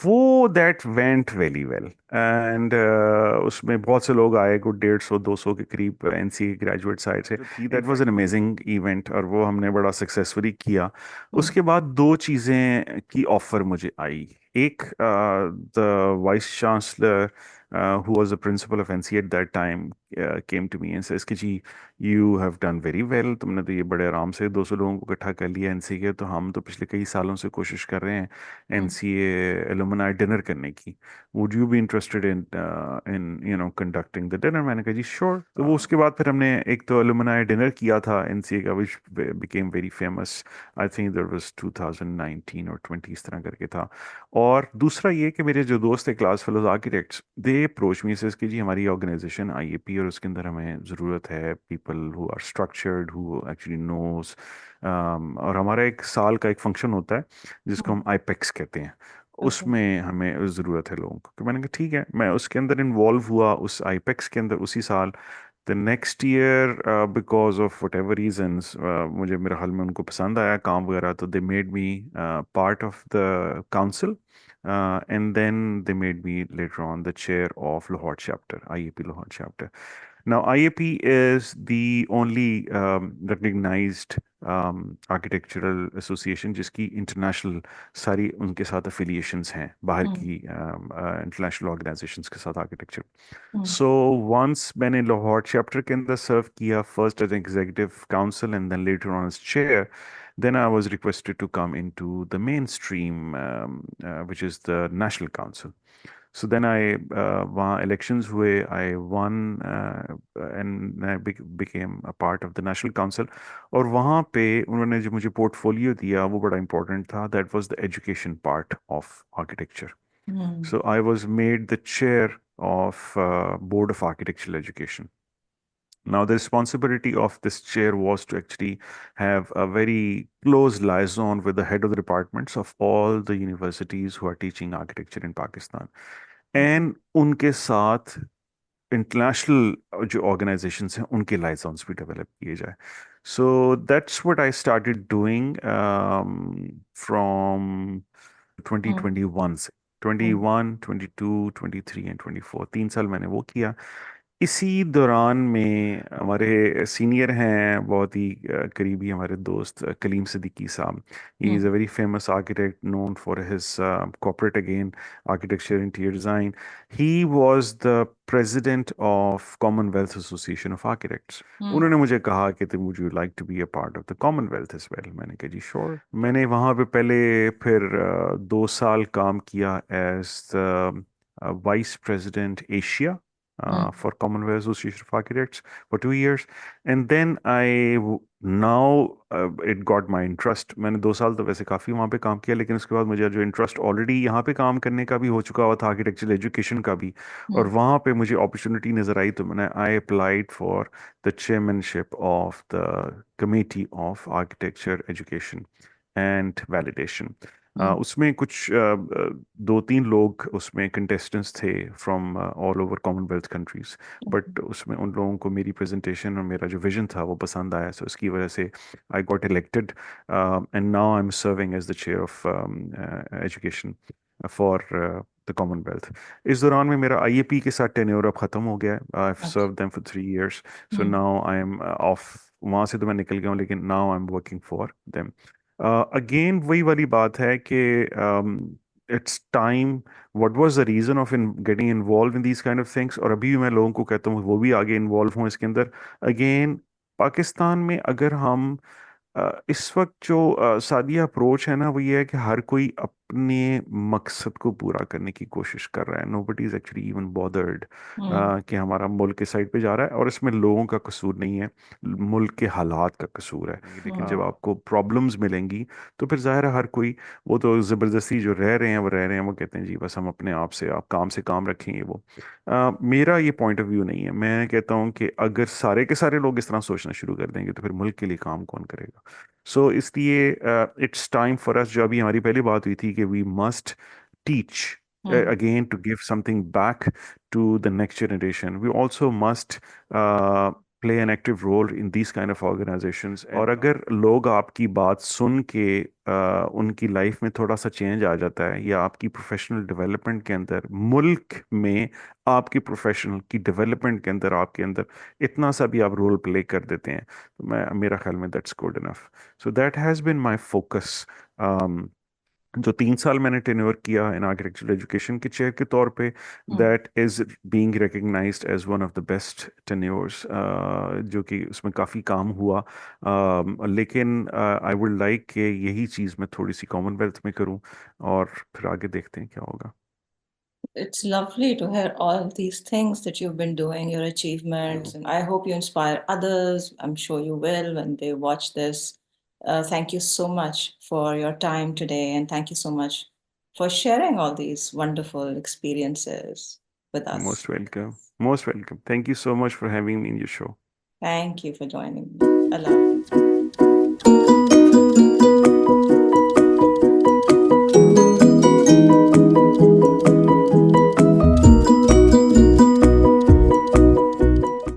वो that went very well and उसमें बहुत से लोग आए, कुछ 150-200 के करीब एनसीए ग्रेजुएट साइड से थी। That was an amazing event और वो हमने बड़ा सक्सेसफुली किया। हम्म। उसके बाद दो चीज़ें की ऑफर मुझे आई। एक, the vice chancellor who was the principal of NC at that time, came to me and says कि जी you have done very well, तुमने तो ये बड़े आराम से 200 लोगों को इकट्ठा कर लिया एनसी के, तो हम तो पिछले कई सालों से कोशिश कर रहे हैं हम्म। एनसीए एलुमनाई डिनर करने की। Would you be interested in in conducting the dinner? मैंने कहा जी श्योर। तो वो उसके बाद फिर हमने एक तो एलुमनाई डिनर किया था एनसीए का which became very famous. I think there was 2019 और 20 इस तरह करके था। और दूसरा ये कि मेरे जो दोस्त थे class fellows architects, they approach me से कि जी हमारी ऑर्गेनाइजेशन आईएपी और उसके अंदर हमें ज़रूरत है people who are structured who actually knows. और हमारा एक साल का एक फंक्शन होता है जिसको हम आईपेक्स कहते हैं, ओके। उसमें हमें ज़रूरत है लोगों को। तो मैंने कहा ठीक है, मैं उसके अंदर इन्वॉल्व हुआ उस आईपेक्स के अंदर उसी साल। The next year because of whatever reasons मुझे मेरे हाल में उनको पसंद आया काम वगैरह, तो they made me part of the council and then they made me later on the chair of Lahore chapter, IAP Lahore chapter. Now, IAP is the only recognized architectural association जिसकी international सारी उनके साथ affiliations हैं बाहर हम्म। की international organizations के साथ architecture। हम्म। So once मैंने लाहौर chapter के अंदर serve किया first as an executive council and then later on as chair, then I was requested to come into the mainstream, which is the National Council. So then वहाँ elections हुए, I won and I became a part of the National Council. और वहाँ पे उन्होंने जो मुझे portfolio दिया वो बड़ा important था, that was the education part of architecture. Hmm. So I was made the chair of Board of Architectural Education. Now, the responsibility of this chair was to actually have a very close liaison with the head of the departments of all the universities who are teaching architecture in Pakistan. Okay. And उनके साथ international जो organisations हैं उनके licence भी develop किए जाए। So that's what I started doing from hmm. 2021 से। हम्म। 21, 22, 23 and 24, 3 साल मैंने वो किया। इसी दौरान में हमारे सीनियर हैं बहुत ही करीबी हमारे दोस्त कलीम सिद्दीकी साहब। He is hmm. A very famous architect known for his corporate again architecture interior design. He was the president of Commonwealth Association of Architects. Hmm. उन्होंने मुझे कहा कि तुम would you like to be a part of the Commonwealth as well? मैंने कहा जी sure. मैंने वहाँ पे पहले फिर 2 साल काम किया as the vice president Asia hmm. for Commonwealth Association of Architects for 2 years. And then now it got my interest. मैंने 2 साल तो वैसे काफ़ी वहाँ पे काम किया, लेकिन उसके बाद मुझे जो इंटरेस्ट ऑलरेडी यहाँ पे काम करने का भी हो चुका हुआ था आर्किटेक्चरल एजुकेशन का भी, और हम्म। वहाँ पे मुझे अपॉर्चुनिटी नज़र आई, तो मैंने I applied for the chairmanship of the committee of architecture education and validation. उसमें कुछ 2-3 लोग उसमें कंटेस्टेंट्स थे from all over Commonwealth countries, but उसमें उन लोगों को मेरी प्रेजेंटेशन और मेरा जो विजन था वो पसंद आया, सो इसकी वजह से I got elected and now I am serving as the chair of education for the Commonwealth. इस दौरान में मेरा आईएपी के साथ टेन्योर अब ख़त्म हो गया है। I have Okay. Serve them for 3 years, so now I am off. वहाँ से तो मैं निकल गया हूँ, लेकिन now I am working for them again. वही वाली बात है कि it's time, what was the reason of in getting involve in these kind of things, और अभी भी मैं लोगों को कहता हूँ वो भी आगे इन्वॉल्व हों इसके अंदर। अगेन, पाकिस्तान में अगर हम इस वक्त जो सादी अप्रोच है ना, वो ये है कि हर कोई अपने मकसद को पूरा करने की कोशिश कर रहा है। Nobody is actually even bothered कि हमारा मुल्क किस साइड पे जा रहा है, और इसमें लोगों का कसूर नहीं है, मुल्क के हालात का कसूर है। लेकिन जब आपको प्रॉब्लम्स मिलेंगी तो फिर जाहिर है हर कोई, वो तो ज़बरदस्ती जो रह रहे हैं वो रह रहे हैं, वो कहते हैं जी बस हम अपने आप से काम रखेंगे। वो मेरा ये पॉइंट ऑफ व्यू नहीं है। मैं कहता हूँ कि अगर सारे के सारे लोग इस तरह सोचना शुरू कर देंगे तो फिर मुल्क के लिए काम कौन करेगा। सो इसलिए इट्स टाइम फॉर अस, जो अभी हमारी पहली बात हुई थी कि we must teach again to give something back to the next generation. We also must play an active role in these kind of organizations. और अगर लोग आपकी बात सुन के उनकी लाइफ में थोड़ा सा चेंज आ जाता है, या आपकी प्रोफेशनल डेवलपमेंट के अंदर, मुल्क में आपकी प्रोफेशनल की डेवलपमेंट के अंदर, आपके अंदर इतना सा भी आप रोल प्ले कर देते हैं, तो मैं, मेरा ख्याल में that's good enough. So that has been my focus. जो 3 साल मैंने टेन्योर किया इन आर्किटेक्चरल एजुकेशन के चेयर के तौर पे, that is being recognised as one of the best tenures, जो कि उसमें काफ़ी काम हुआ। लेकिन आई वुड लाइक कि यही चीज़ मैं थोड़ी सी कॉमनवेल्थ में करूं, और फिर आगे देखते हैं क्या होगा। It's lovely to hear all these things that you've been doing, your achievements, and I hope you inspire others. I'm sure you will when they watch this. Thank you so much for your time today, and thank you so much for sharing all these wonderful experiences with us. Most welcome. Most welcome. Thank you so much for having me in your show. Thank you for joining me. Allah Hafiz.